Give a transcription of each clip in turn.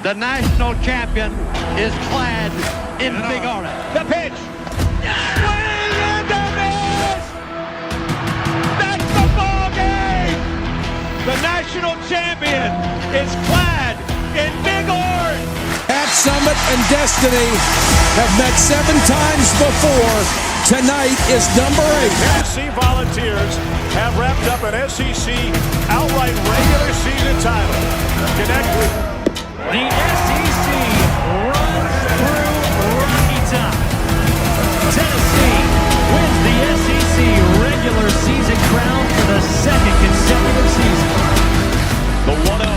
The national champion is clad in big orange. The pitch. Swing and a miss. That's the ball game. The national champion is clad in big orange. At Summit and Destiny have met 7 times before. Tonight is number 8. Tennessee Volunteers have wrapped up an SEC outright regular season title. Connect with the SEC runs through Rocky Top. Tennessee wins the SEC regular season crown for the 2nd consecutive season. the 1-0. Indiana,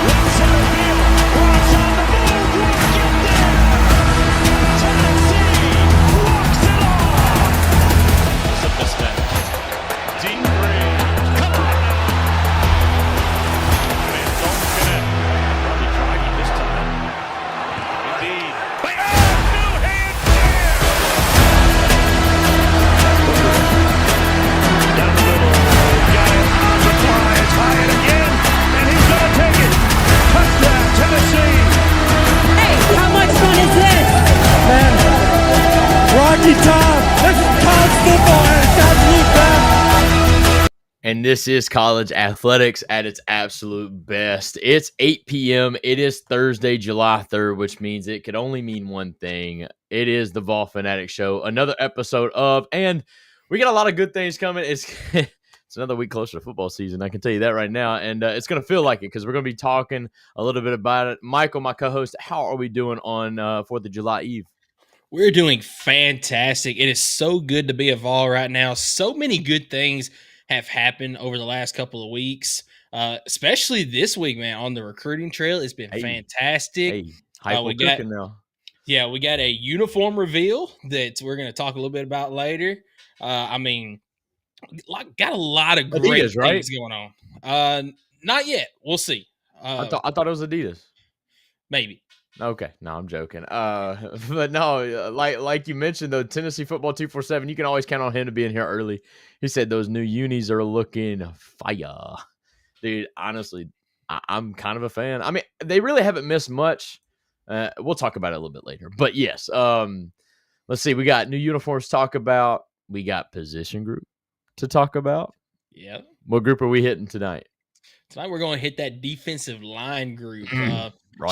left center field. Cross on the move. Won't get there. Tennessee walks it off. It's a mismatch. Deep range. Come on now. Man, don't connect. Probably trying this time. Indeed. But new hand there. Down the middle. Got it. On the fly. It's high and again. And he's going to take it. Touchdown, Tennessee. Hey, how much fun is this? Man, Rocky Top, this is college football and it's absolute best. And this is college athletics at its absolute best. It's 8 p.m. It is Thursday, July 3rd, which means it could only mean one thing. It is the Fanatics Show, another episode of, and we got a lot of good things coming. It's another week closer to football season, I can tell you that right now, and it's going to feel like it because we're going to be talking a little bit about it. Michael, my co-host, how are we doing on 4th of July Eve? We're doing fantastic. It is so good to be a Vol right now. So many good things have happened over the last couple of weeks, especially this week, man. On the recruiting trail, it's been fantastic. Hey, hype cooking now. Yeah, we got a uniform reveal that we're going to talk a little bit about later. I mean, got a lot of great things going on. Not yet. We'll see. I thought it was Adidas. Maybe. Okay, no, I'm joking. But no, like you mentioned, though, Tennessee Football 247, you can always count on him to be in here early. He said those new unis are looking fire. Dude, honestly, I'm kind of a fan. I mean, they really haven't missed much. We'll talk about it a little bit later. But yes, let's see. We got new uniforms to talk about. We got position group to talk about. Yeah. What group are we hitting tonight? Tonight we're going to hit that defensive line group.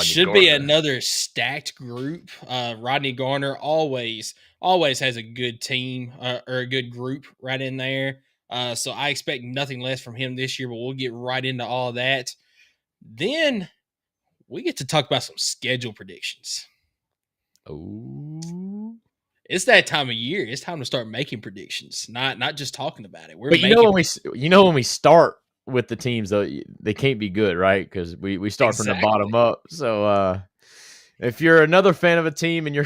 Should Garner. be another stacked group. Rodney Garner always has a good team or a good group right in there. So I expect nothing less from him this year, but we'll get right into all that. Then we get to talk about some schedule predictions. Oh, it's that time of year. It's time to start making predictions, not just talking about it. But when we start with the teams, though, they can't be good, right? Because we start from the bottom up. So if you're another fan of a team and your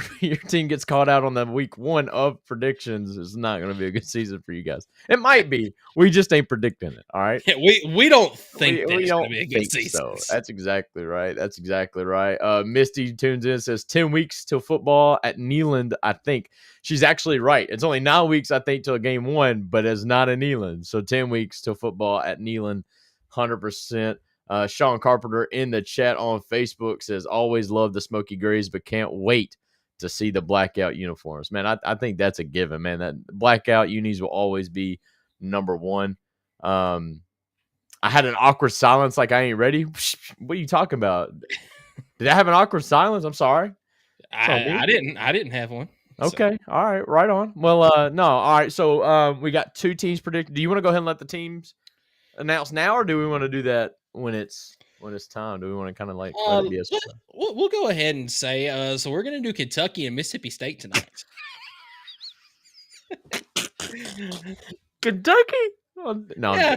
team gets caught out on the week 1 of predictions, it's not going to be a good season for you guys. It might be. We just ain't predicting it. All right. Yeah, we don't think it's going to be a good season. So. That's exactly right. Misty tunes in and says 10 weeks till football at Neyland. I think she's actually right. It's only 9 weeks, I think, till game 1, but it's not in Neyland. So 10 weeks till football at Neyland, 100%. Sean Carpenter in the chat on Facebook says, always love the Smoky Grays, but can't wait to see the blackout uniforms. Man, I think that's a given, man. That blackout unis will always be number 1. I had an awkward silence like I ain't ready. What are you talking about? Did I have an awkward silence? I'm sorry. I didn't have one. Okay. So. All right. Right on. Well, no. All right. So we got 2 teams predicted. Do you want to go ahead and let the teams announce now, or do we want to do that when it's time? Do we want to kind of like let it be we'll go ahead and say so we're going to do Kentucky and Mississippi State tonight. Kentucky? Oh, no, yeah.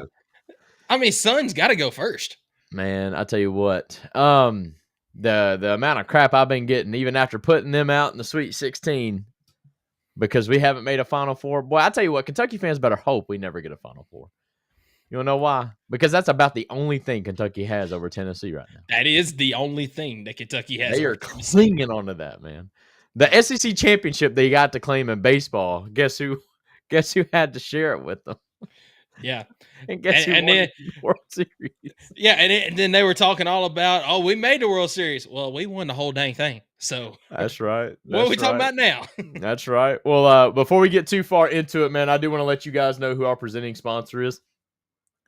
I mean, Sun's got to go first. Man, I tell you what. The amount of crap I've been getting, even after putting them out in the Sweet 16, because we haven't made a Final Four. Boy, I tell you what, Kentucky fans better hope we never get a Final Four. You want to know why? Because that's about the only thing Kentucky has over Tennessee right now. That is the only thing that Kentucky has. They are clinging onto that, man. The SEC championship they got to claim in baseball. Guess who had to share it with them? Yeah. And guess who And won then the World Series? yeah, and then they were talking all about, oh, we made the World Series. Well, we won the whole dang thing. So That's right. what are we That's talking right. about now? That's right. Well, before we get too far into it, man, I do want to let you guys know who our presenting sponsor is.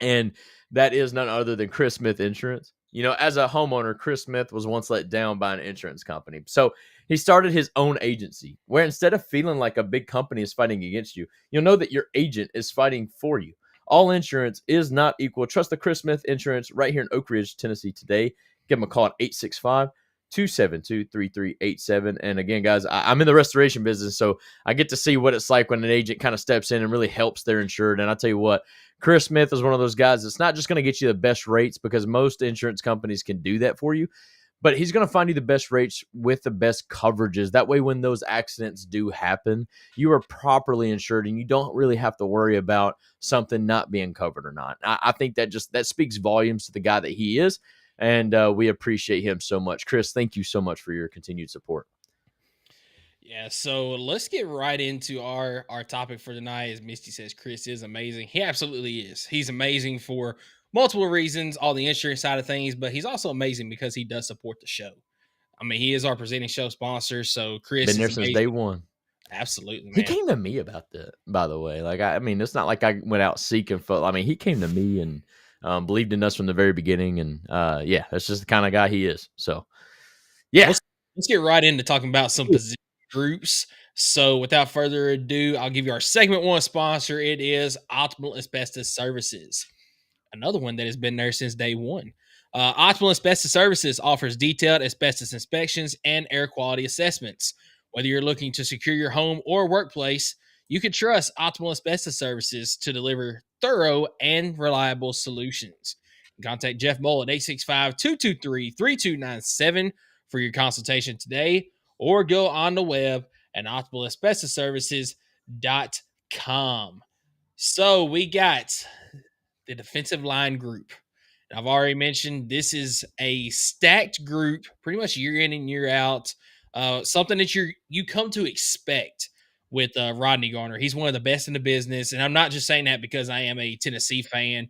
And that is none other than Chris Smith Insurance. You know, as a homeowner, Chris Smith was once let down by an insurance company. So he started his own agency where instead of feeling like a big company is fighting against you, you'll know that your agent is fighting for you. All insurance is not equal. Trust the Chris Smith Insurance right here in Oak Ridge, Tennessee today. Give them a call at 865-272-3387. And again, guys, I'm in the restoration business, so I get to see what it's like when an agent kind of steps in and really helps their insured. And I tell you what, Chris Smith is one of those guys that's not just going to get you the best rates because most insurance companies can do that for you, but he's going to find you the best rates with the best coverages. That way, when those accidents do happen, you are properly insured and you don't really have to worry about something not being covered or not. I think that speaks volumes to the guy that he is. And we appreciate him so much. Chris, thank you so much for your continued support. Yeah, so let's get right into our topic for tonight. As Misty says, Chris is amazing. He absolutely is. He's amazing for multiple reasons, all the insurance side of things, but he's also amazing because he does support the show. I mean, he is our presenting show sponsor, so Chris Been there is since amazing. day one. Absolutely, man. He came to me about that, by the way. Like, I mean, it's not like I went out seeking foot. I mean, he came to me and believed in us from the very beginning. And yeah, that's just the kind of guy he is. So, yeah. Let's get right into talking about some position groups. So without further ado, I'll give you our segment one sponsor. It is Optimal Asbestos Services, another one that has been there since day one. Optimal Asbestos Services offers detailed asbestos inspections and air quality assessments. Whether you're looking to secure your home or workplace, you can trust Optimal Asbestos Services to deliver thorough and reliable solutions. Contact Jeff Mole at 865-223-3297 for your consultation today, or go on the web at optimalasbestosservices.com. So we got the defensive line group. And I've already mentioned this is a stacked group, pretty much year in and year out. Something that you come to expect with Rodney Garner. He's one of the best in the business, and I'm not just saying that because I am a Tennessee fan.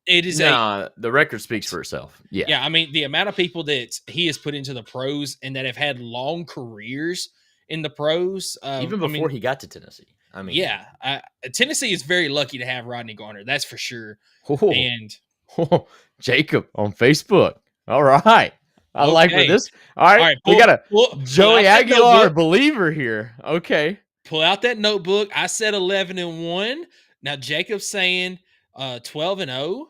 It is the record speaks for itself. yeah. I mean, the amount of people that he has put into the pros and that have had long careers in the pros, Even before he got to Tennessee. I mean, yeah, Tennessee is very lucky to have Rodney Garner. That's for sure. Oh, And Jacob on Facebook. All right. I like where Okay. this. All right. We got a Joey out that Aguilar notebook. believer here. Okay. Pull out that notebook. I said 11-1. Now Jacob's saying 12-0,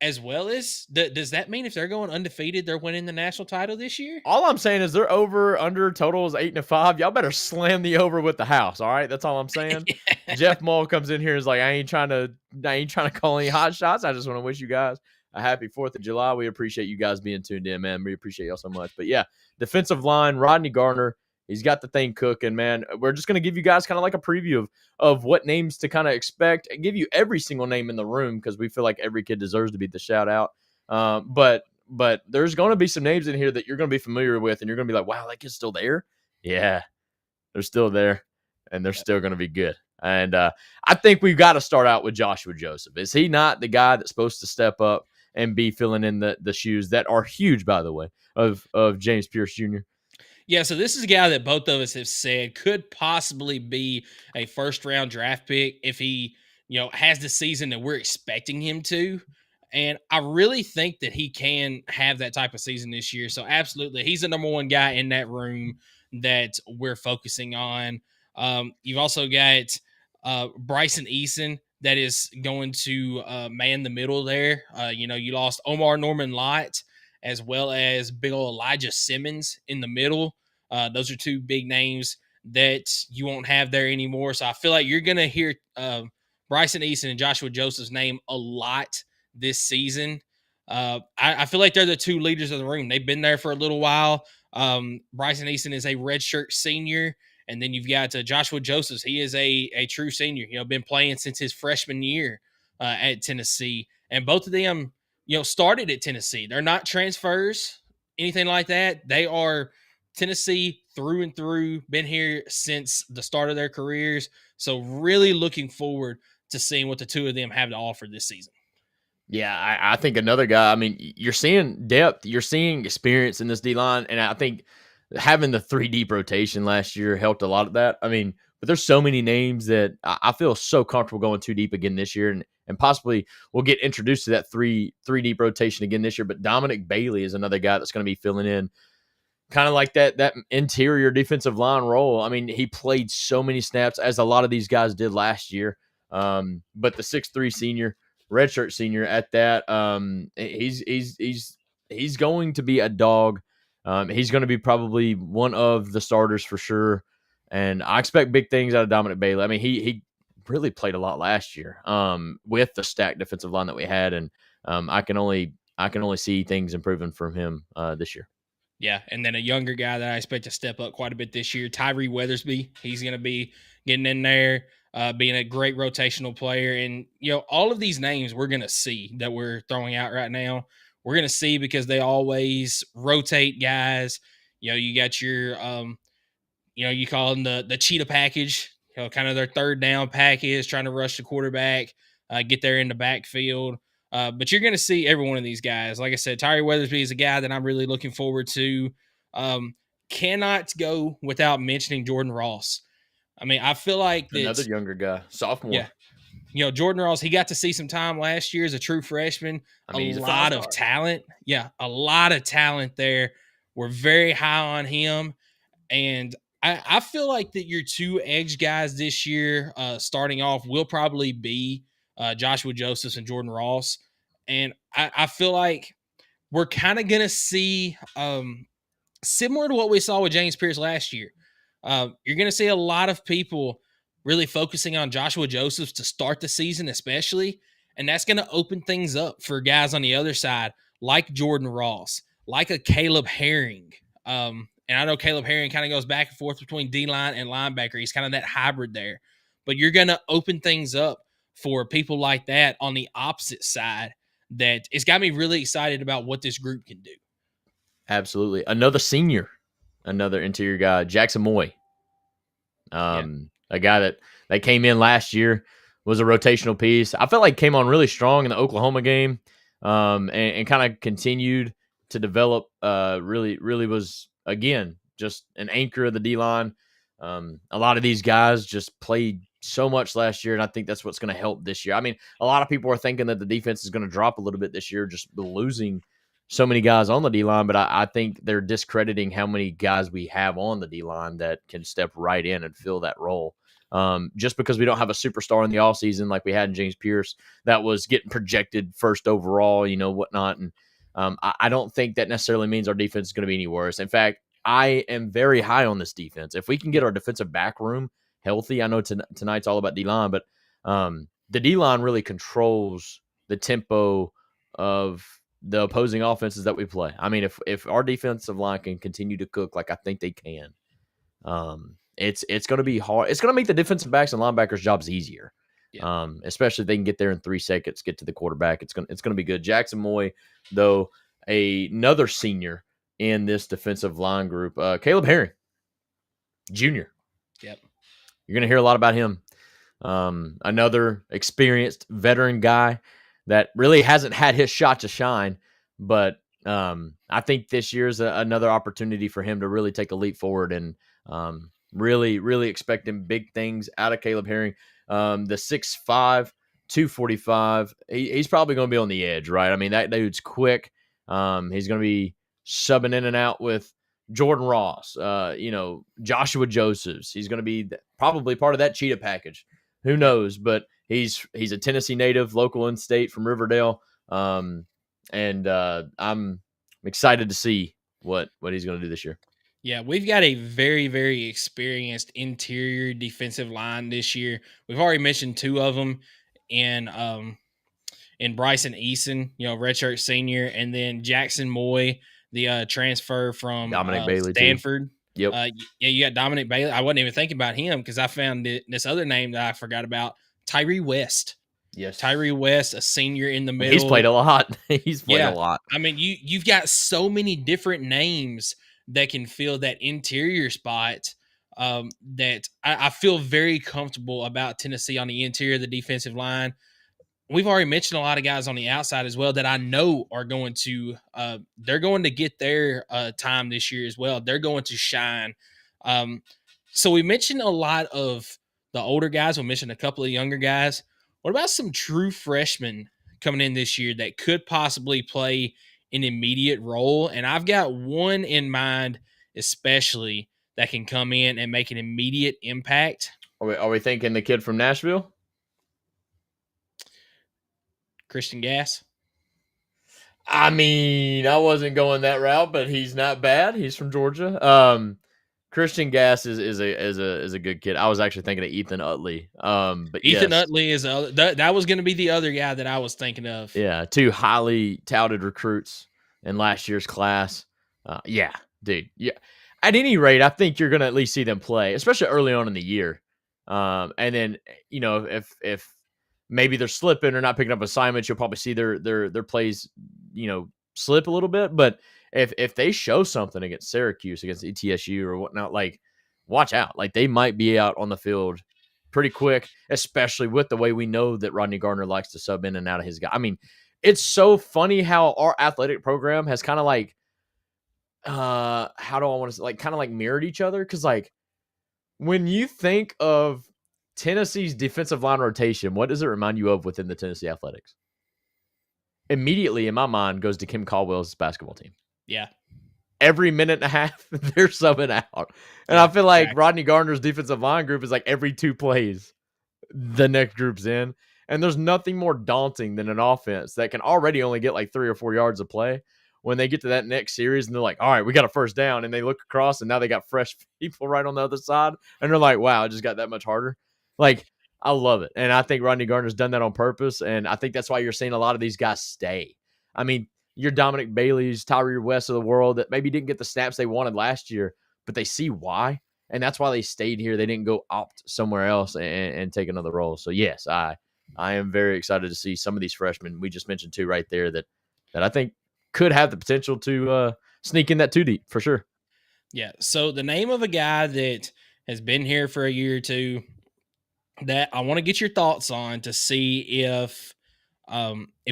as well as does that mean if they're going undefeated, they're winning the national title this year? All I'm saying is they're under total is 8-5. Y'all better slam the over with the house. All right. That's all I'm saying. Jeff Mull comes in here and is like, I ain't trying to call any hot shots. I just want to wish you guys a happy 4th of July. We appreciate you guys being tuned in, man. We appreciate y'all so much. But yeah, defensive line, Rodney Garner, he's got the thing cooking, man. We're just going to give you guys kind of like a preview of what names to kind of expect and give you every single name in the room because we feel like every kid deserves to be the shout out. But there's going to be some names in here that you're going to be familiar with and you're going to be like, wow, that kid's still there. Yeah, they're still there and they're still going to be good. And I think we've got to start out with Joshua Joseph. Is he not the guy that's supposed to step up and be filling in the shoes that are huge, by the way, of James Pierce Jr.? Yeah, so this is a guy that both of us have said could possibly be a first-round draft pick if he, has the season that we're expecting him to. And I really think that he can have that type of season this year. So absolutely, he's the number one guy in that room that we're focusing on. You've also got Bryson Eason that is going to man the middle there. You lost Omar Norman Lott as well as big old Elijah Simmons in the middle. Those are two big names that you won't have there anymore. So I feel like you're going to hear Bryson Eason and Joshua Joseph's name a lot this season. I feel like they're the two leaders of the room. They've been there for a little while. Bryson Eason is a redshirt senior. And then you've got Joshua Josephs. He is a true senior, been playing since his freshman year at Tennessee. And both of them, started at Tennessee. They're not transfers, anything like that. They are Tennessee through and through, been here since the start of their careers. So really looking forward to seeing what the two of them have to offer this season. Yeah, I think another guy, I mean, you're seeing depth, you're seeing experience in this D-line, and I think having the 3 deep rotation last year helped a lot of that. I mean, but there's so many names that I feel so comfortable going 2 deep again this year, and possibly we'll get introduced to that 3 deep rotation again this year. But Dominic Bailey is another guy that's going to be filling in kind of like that interior defensive line role. I mean, he played so many snaps, as a lot of these guys did last year. But the 6'3" senior, redshirt senior at that, he's going to be a dog. He's going to be probably one of the starters for sure. And I expect big things out of Dominic Bailey. I mean, he really played a lot last year with the stacked defensive line that we had. And I can only see things improving from him this year. Yeah, and then a younger guy that I expect to step up quite a bit this year, Tyree Weathersby. He's going to be getting in there, being a great rotational player. And, all of these names we're going to see that we're throwing out right now, we're going to see because they always rotate guys. You got your, you call them the cheetah package, kind of their third down package, trying to rush the quarterback, get there in the backfield. But you're going to see every one of these guys. Like I said, Tyree Weathersby is a guy that I'm really looking forward to. Cannot go without mentioning Jordan Ross. I mean, I feel like another younger guy, sophomore. Yeah. Jordan Ross, he got to see some time last year as a true freshman. I mean, he's a lot of talent. Yeah, a lot of talent there. We're very high on him. And I feel like that your 2 edge guys this year, starting off, will probably be Joshua Josephs and Jordan Ross. And I feel like we're kind of going to see similar to what we saw with James Pierce last year. You're going to see a lot of people really focusing on Joshua Josephs to start the season, especially. And that's going to open things up for guys on the other side, like Jordan Ross, like a Caleb Herring. And I know Caleb Herring kind of goes back and forth between D-line and linebacker. He's kind of that hybrid there. But you're going to open things up for people like that on the opposite side that it's got me really excited about what this group can do. Absolutely. Another senior, another interior guy, Jackson Moy. A guy that came in last year, was a rotational piece. I felt like came on really strong in the Oklahoma game and kind of continued to develop. Really was, again, just an anchor of the D-line. A lot of these guys just played so much last year, and I think that's what's going to help this year. I mean, a lot of people are thinking that the defense is going to drop a little bit this year, just losing so many guys on the D-line, but I think they're discrediting how many guys we have on the D-line that can step right in and fill that role. Just because we don't have a superstar in the offseason like we had in James Pierce that was getting projected first overall, whatnot. And I don't think that necessarily means our defense is going to be any worse. In fact, I am very high on this defense. If we can get our defensive back room healthy, I know tonight's all about D-line, but the D-line really controls the tempo of the opposing offenses that we play. I mean, if our defensive line can continue to cook like I think they can, it's going to be hard. It's going to make the defensive backs and linebackers' jobs easier, especially if they can get there in 3 seconds, get to the quarterback. It's going to be good. Jackson Moy, though, another senior in this defensive line group. Caleb Herring, Jr. Yep. You're going to hear a lot about him. Another experienced veteran guy that really hasn't had his shot to shine, but I think this year's another opportunity for him to really take a leap forward, and really expecting big things out of Caleb Herring. The 6'5", 245, he's probably going to be on the edge, right? I mean, that dude's quick. He's going to be subbing in and out with Jordan Ross, Joshua Josephs. He's going to be probably part of that cheetah package. Who knows? But he's a Tennessee native, local in state from Riverdale. I'm excited to see what he's going to do this year. Yeah, we've got a very, very experienced interior defensive line this year. We've already mentioned 2 of them in Bryson Eason, redshirt senior, and then Jackson Moy, the transfer from Dominic Bailey, Stanford. Too. Yep. You got Dominic Bailey. I wasn't even thinking about him because I found this other name that I forgot about, Tyree West. Yes. Tyree West, a senior in the middle. He's played a lot. A lot. I mean, you've got so many different names that can fill that interior spot. that I feel very comfortable about Tennessee on the interior of the defensive line. We've already mentioned a lot of guys on the outside as well that I know are going to they're going to get their time this year as well. They're going to shine. So we mentioned a lot of the older guys. We mentioned a couple of younger guys. What about some true freshmen coming in this year that could possibly play an immediate role? And I've got one in mind, especially that can come in and make an immediate impact. Are we thinking the kid from Nashville? Christian Gass. I mean, I wasn't going that route, but he's not bad. He's from Georgia. Christian Gass is a good kid. I was actually thinking of Ethan Utley. But Ethan yes. Utley is that was going to be the other guy that I was thinking of. Yeah, two highly touted recruits in last year's class. Yeah, dude. Yeah. At any rate, I think you're going to at least see them play, especially early on in the year. And then, you know, if maybe they're slipping or not picking up assignments, you'll probably see their plays, you know, slip a little bit. But if they show something against Syracuse, against ETSU or whatnot, like, watch out. Like, they might be out on the field pretty quick, especially with the way we know that Rodney Gardner likes to sub in and out of his guy. I mean, it's so funny how our athletic program has kind of like, how do I want to say, like, kind of like mirrored each other. Cause like when you think of Tennessee's defensive line rotation, what does it remind you of within the Tennessee Athletics? Immediately in my mind goes to Kim Caldwell's basketball team. Yeah. Every minute and a half, they're subbing out. And I feel like Rodney Gardner's defensive line group is like every 2 plays, the next group's in. And there's nothing more daunting than an offense that can already only get like 3 or 4 yards of play when they get to that next series and they're like, all right, we got a first down. And they look across and now they got fresh people right on the other side. And they're like, wow, it just got that much harder. Like, I love it. And I think Rodney Gardner's done that on purpose. And I think that's why you're seeing a lot of these guys stay. I mean, your Dominic Bailey's, Tyree West of the world that maybe didn't get the snaps they wanted last year, but they see why. And that's why they stayed here. They didn't go opt somewhere else and take another role. So, yes, I am very excited to see some of these freshmen we just mentioned too right there that I think could have the potential to sneak in that 2 deep for sure. Yeah. So the name of a guy that has been here for a year or two that I want to get your thoughts on to see if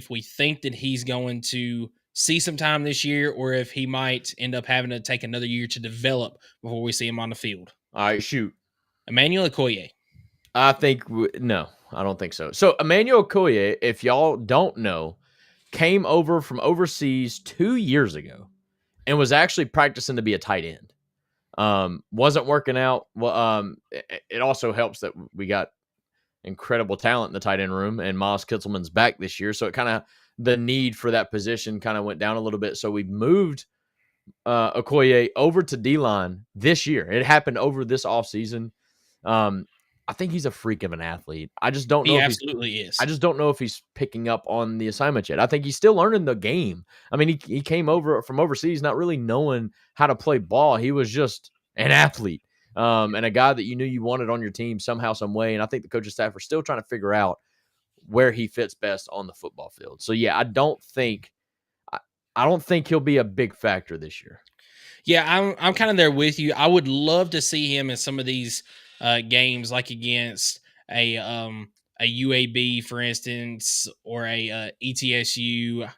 we think that he's going to see some time this year or if he might end up having to take another year to develop before we see him on the field. All right, shoot. Emmanuel Okoye. I think no, I don't think so. So Emmanuel Okoye, if y'all don't know, came over from overseas 2 years ago and was actually practicing to be a tight end. Wasn't working out. Well, it also helps that we got incredible talent in the tight end room and Miles Kitzelman's back this year. So it kind of, the need for that position kind of went down a little bit. So we moved Okoye over to D-line this year. It happened over this offseason. I think he's a freak of an athlete. I just don't know. He absolutely is. I just don't know if he's picking up on the assignment yet. I think he's still learning the game. I mean, he came over from overseas not really knowing how to play ball. He was just an athlete and a guy that you knew you wanted on your team somehow, some way. And I think the coaching staff are still trying to figure out where he fits best on the football field. So, yeah, I don't think he'll be a big factor this year. Yeah, I'm kind of there with you. I would love to see him in some of these games, like against a UAB, for instance, or a ETSU,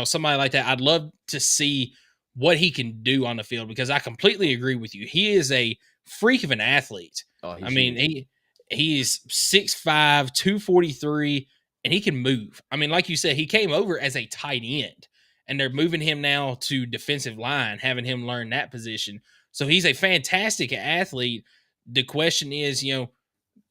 somebody like that. I'd love to see what he can do on the field because I completely agree with you. He is a freak of an athlete. I mean, he's 6'5", 243, and he can move. I mean, like you said, he came over as a tight end. And they're moving him now to defensive line, having him learn that position. So he's a fantastic athlete. The question is,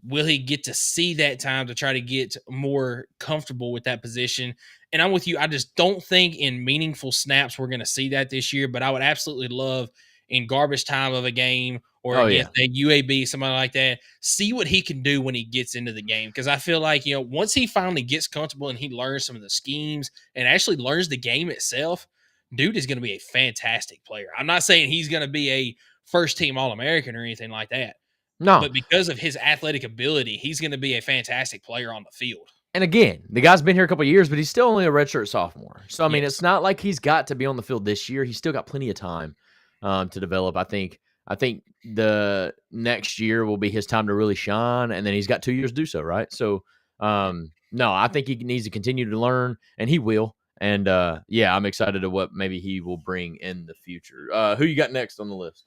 will he get to see that time to try to get more comfortable with that position? And I'm with you. I just don't think in meaningful snaps we're going to see that this year, but I would absolutely love in garbage time of a game or against a UAB, somebody like that, see what he can do when he gets into the game. Because I feel like, once he finally gets comfortable and he learns some of the schemes and actually learns the game itself, dude is going to be a fantastic player. I'm not saying he's going to be a first-team All-American or anything like that. No. But because of his athletic ability, he's going to be a fantastic player on the field. And again, the guy's been here a couple of years, but he's still only a redshirt sophomore. So, I mean, it's not like he's got to be on the field this year. He's still got plenty of time to develop. I think I think the next year will be his time to really shine, and then he's got 2 years to do so, right? So, no, I think he needs to continue to learn, and he will. And yeah, I'm excited to what maybe he will bring in the future. Who you got next on the list?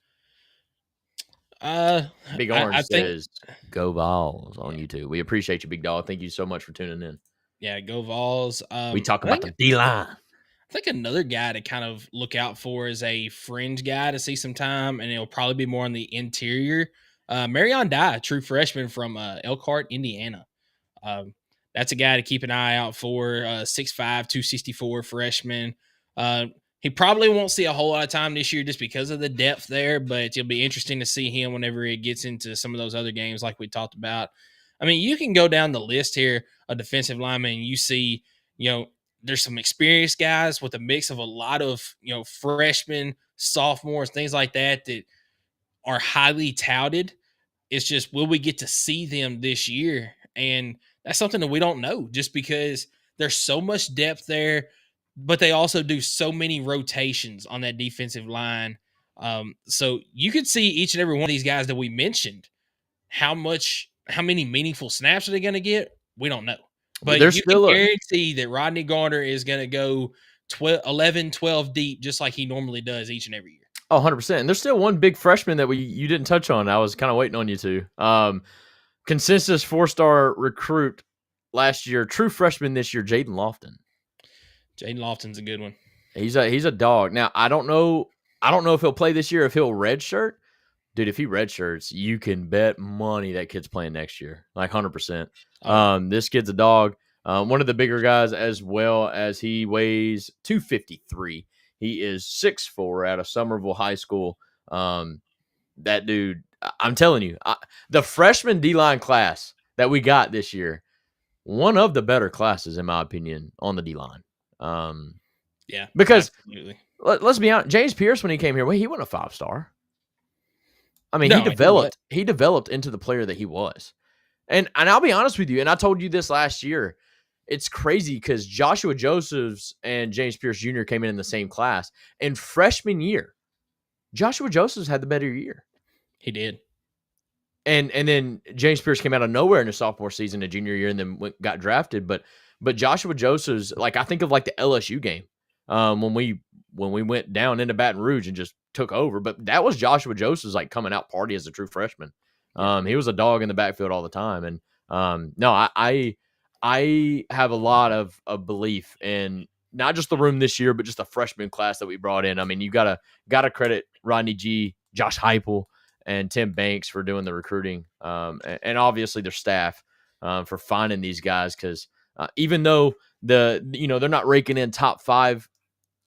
Big Orange I think, says, "Go Vols" on YouTube. We appreciate you, Big Dog. Thank you so much for tuning in. yeah, go Vols. We talk I about think, the D line. I think another guy to kind of look out for is a fringe guy to see some time, and it'll probably be more on the interior. Marion Dye, true freshman from Elkhart, Indiana. That's a guy to keep an eye out for. 6'5", 264 freshman. He probably won't see a whole lot of time this year just because of the depth there, but it'll be interesting to see him whenever he gets into some of those other games like we talked about. I mean, you can go down the list here of defensive linemen, and you see, there's some experienced guys with a mix of a lot of, freshmen, sophomores, things like that are highly touted. It's just, will we get to see them this year? And that's something that we don't know just because there's so much depth there, but they also do so many rotations on that defensive line. So you could see each and every one of these guys that we mentioned, how many meaningful snaps are they going to get? We don't know. But There's you still can guarantee that Rodney Garner is going to go 11, 12 deep, just like he normally does each and every year. Oh, 100%. And there's still one big freshman that you didn't touch on. I was kind of waiting on you to. Consensus 4-star recruit last year, true freshman this year, Jaden Lofton. Jaden Lofton's a good one. He's a dog. Now, I don't know if he'll play this year, if he'll redshirt. Dude, if he redshirts, you can bet money that kid's playing next year, like 100%. This kid's a dog. One of the bigger guys, as well as he weighs 253. He is 6'4" out of Somerville High School. That dude, I'm telling you, the freshman D-line class that we got this year, one of the better classes, in my opinion, on the D-line. Yeah, because absolutely. Let's be honest, James Pierce, when he came here, he wasn't a 5-star. I mean, No, he developed into the player that he was. And I'll be honest with you, and I told you this last year, it's crazy because Joshua Josephs and James Pierce Jr. came in the same class. And freshman year, Joshua Josephs had the better year. He did. And then James Pierce came out of nowhere in his sophomore season, a junior year, and then got drafted. But Joshua Josephs, like, I think of like the LSU game when we went down into Baton Rouge and just took over. But that was Joshua Josephs like coming out party as a true freshman. He was a dog in the backfield all the time. And no, I have a lot of belief in not just the room this year, but just the freshman class that we brought in. I mean, you gotta credit Rodney G, Josh Heupel, and Tim Banks for doing the recruiting, and obviously their staff for finding these guys. Because even though they're not raking in top 5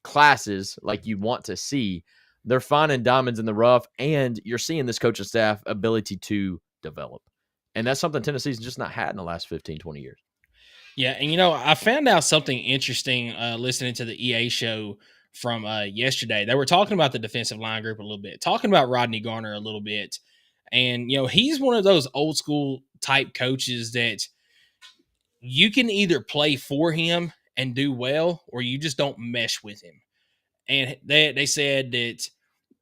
classes like you want to see, they're finding diamonds in the rough, and you're seeing this coaching staff ability to develop. And that's something Tennessee's just not had in the last 15, 20 years. Yeah, and I found out something interesting listening to the EA show from yesterday. They were talking about the defensive line group a little bit, talking about Rodney Garner a little bit. And, he's one of those old school type coaches that you can either play for him and do well, or you just don't mesh with him. And they said that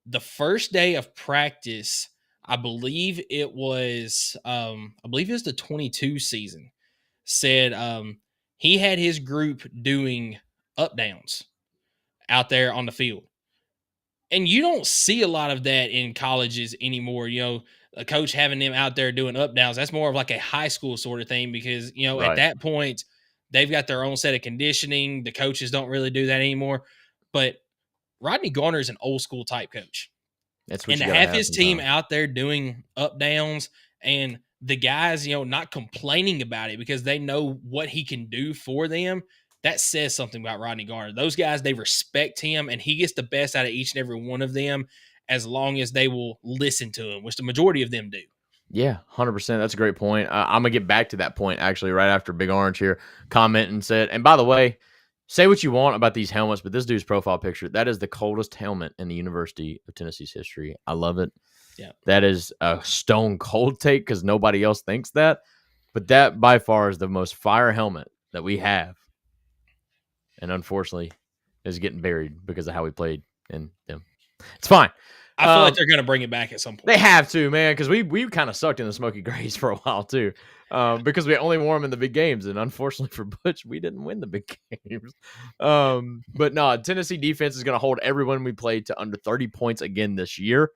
the first day of practice, I believe it was the 22 season, said he had his group doing up downs out there on the field. And you don't see a lot of that in colleges anymore. A coach having them out there doing up downs, that's more of like a high school sort of thing because, Right. At that point, they've got their own set of conditioning. The coaches don't really do that anymore. But Rodney Garner is an old school type coach. That's what and you to gotta have his sometimes. team out there doing up downs and the guys, not complaining about it because they know what he can do for them, that says something about Rodney Garner. Those guys, they respect him, and he gets the best out of each and every one of them as long as they will listen to him, which the majority of them do. Yeah, 100%. That's a great point. I'm going to get back to that point, actually, right after Big Orange here commented and said, and by the way, say what you want about these helmets, but this dude's profile picture, that is the coldest helmet in the University of Tennessee's history. I love it. Yeah. That is a stone cold take because nobody else thinks that. But that by far is the most fire helmet that we have. And unfortunately, is getting buried because of how we played in them. It's fine. I feel like they're going to bring it back at some point. They have to, man, because we kind of sucked in the Smoky Grays for a while too, because we only wore them in the big games, and unfortunately for Butch, we didn't win the big games. But no, Tennessee defense is going to hold everyone we played to under 30 points again this year,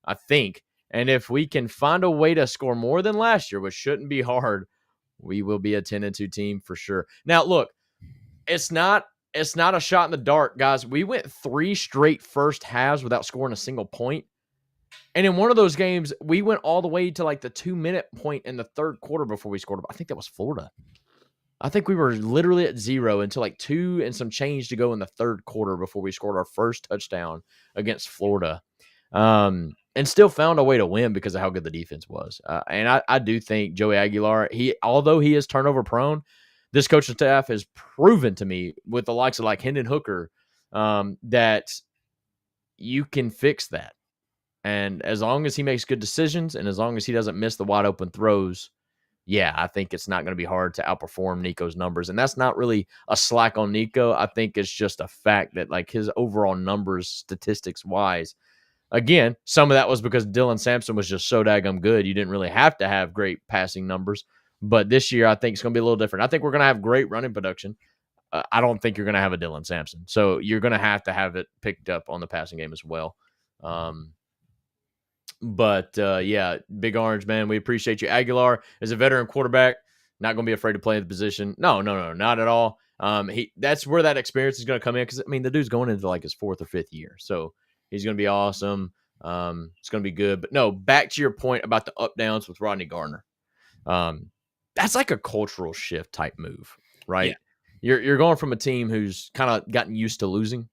I think. And if we can find a way to score more than last year, which shouldn't be hard, we will be a 10-2 team for sure. Now, look, it's not a shot in the dark, guys. We went 3 straight first halves without scoring a single point. And in one of those games, we went all the way to like the 2-minute point in the third quarter before we scored. I think that was Florida. I think we were literally at 0 until like 2 and some change to go in the third quarter before we scored our first touchdown against Florida. And still found a way to win because of how good the defense was. And I do think Joey Aguilar, although he is turnover prone, this coaching staff has proven to me with the likes of like Hendon Hooker that you can fix that. And as long as he makes good decisions and as long as he doesn't miss the wide open throws, yeah, I think it's not going to be hard to outperform Nico's numbers. And that's not really a slack on Nico. I think it's just a fact that like his overall numbers, statistics wise, again, some of that was because Dylan Sampson was just so daggum good. You didn't really have to have great passing numbers. But this year, I think it's going to be a little different. I think we're going to have great running production. I don't think you're going to have a Dylan Sampson. So you're going to have it picked up on the passing game as well. But yeah, Big Orange, man, we appreciate you. Aguilar is a veteran quarterback, not going to be afraid to play in the position. No, not at all. That's where that experience is going to come in because, I mean, the dude's going into like his 4th or 5th year. So he's going to be awesome. It's going to be good. But no, back to your point about the up downs with Rodney Garner. That's like a cultural shift type move, right? Yeah. You're going from a team who's kind of gotten used to losing,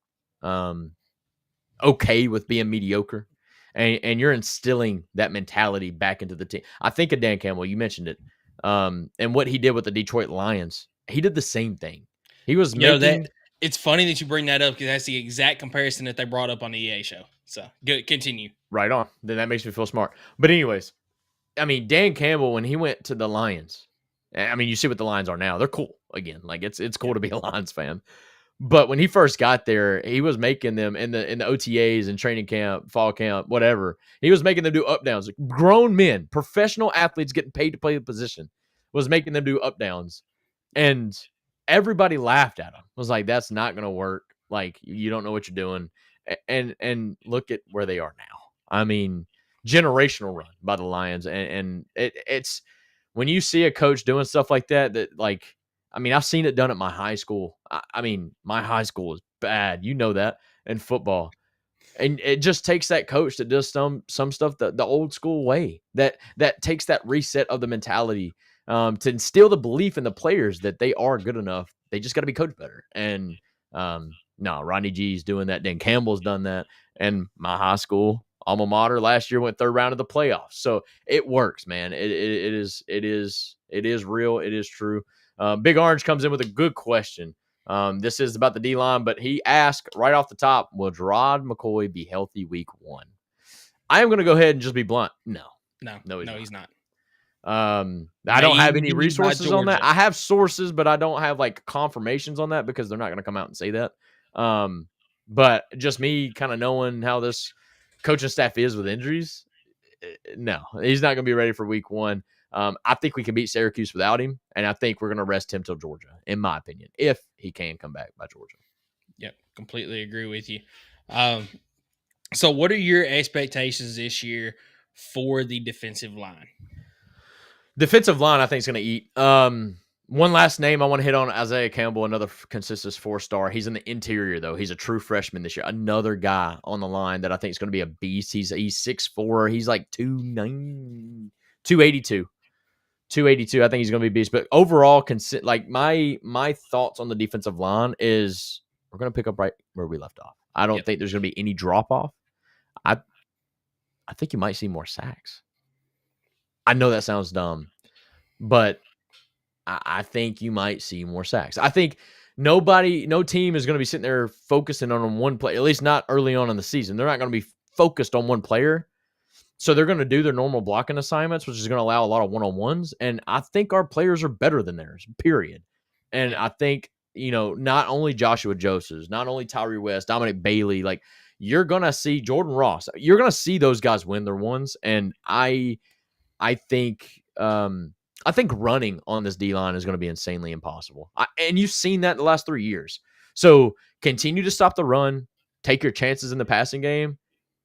okay with being mediocre, and you're instilling that mentality back into the team. I think of Dan Campbell, you mentioned it, and what he did with the Detroit Lions, he did the same thing. He was it's funny that you bring that up because that's the exact comparison that they brought up on the EA show. So good, continue. Right on. Then that makes me feel smart. But anyways, I mean, Dan Campbell, when he went to the Lions, I mean, you see what the Lions are now. They're cool again. Like it's cool to be a Lions fan. But when he first got there, he was making them in the OTAs and training camp, fall camp, whatever. He was making them do up downs. Like grown men, professional athletes getting paid to play the position, was making them do up downs, and everybody laughed at him. Was like, "That's not going to work. Like you don't know what you're doing." And look at where they are now. I mean, generational run by the Lions, and it's when you see a coach doing stuff like that like, I mean, I've seen it done at my high school. I mean, my high school is bad, you know that, in football, and it just takes that coach that does some stuff the old school way that takes that reset of the mentality to instill the belief in the players that they are good enough. They just got to be coached better. And no, Rodney G's doing that. Dan Campbell's done that. And my high school alma mater last year went 3rd round of the playoffs. So it works, man. It is real. It is true. Big Orange comes in with a good question. This is about the D-line, but he asked right off the top, will Gerard McCoy be healthy week 1? I am going to go ahead and just be blunt. No, he's not. I don't have any resources on that. I have sources, but I don't have like confirmations on that because they're not going to come out and say that. But just me kind of knowing how this coaching staff is with injuries, no, he's not going to be ready for week 1. I think we can beat Syracuse without him, and I think we're going to rest him till Georgia, in my opinion, if he can come back by Georgia. Yep, completely agree with you. So what are your expectations this year for the defensive line? Defensive line, I think, is going to eat. One last name I want to hit on, Isaiah Campbell, another consistent 4-star. He's in the interior, though. He's a true freshman this year. Another guy on the line that I think is going to be a beast. He's 6'4". He's like 282. 282. I think he's going to be a beast. But overall, like my thoughts on the defensive line is we're going to pick up right where we left off. I don't think there's going to be any drop-off. I think you might see more sacks. I know that sounds dumb, but I think you might see more sacks. I think no team is going to be sitting there focusing on one player, at least not early on in the season. They're not going to be focused on one player. So they're going to do their normal blocking assignments, which is going to allow a lot of one-on-ones. And I think our players are better than theirs, period. And I think, not only Joshua Josephs, not only Tyree West, Dominic Bailey, like you're gonna see Jordan Ross. You're gonna see those guys win their ones, and I think running on this D line is going to be insanely impossible. And you've seen that in the last 3 years. So continue to stop the run, take your chances in the passing game.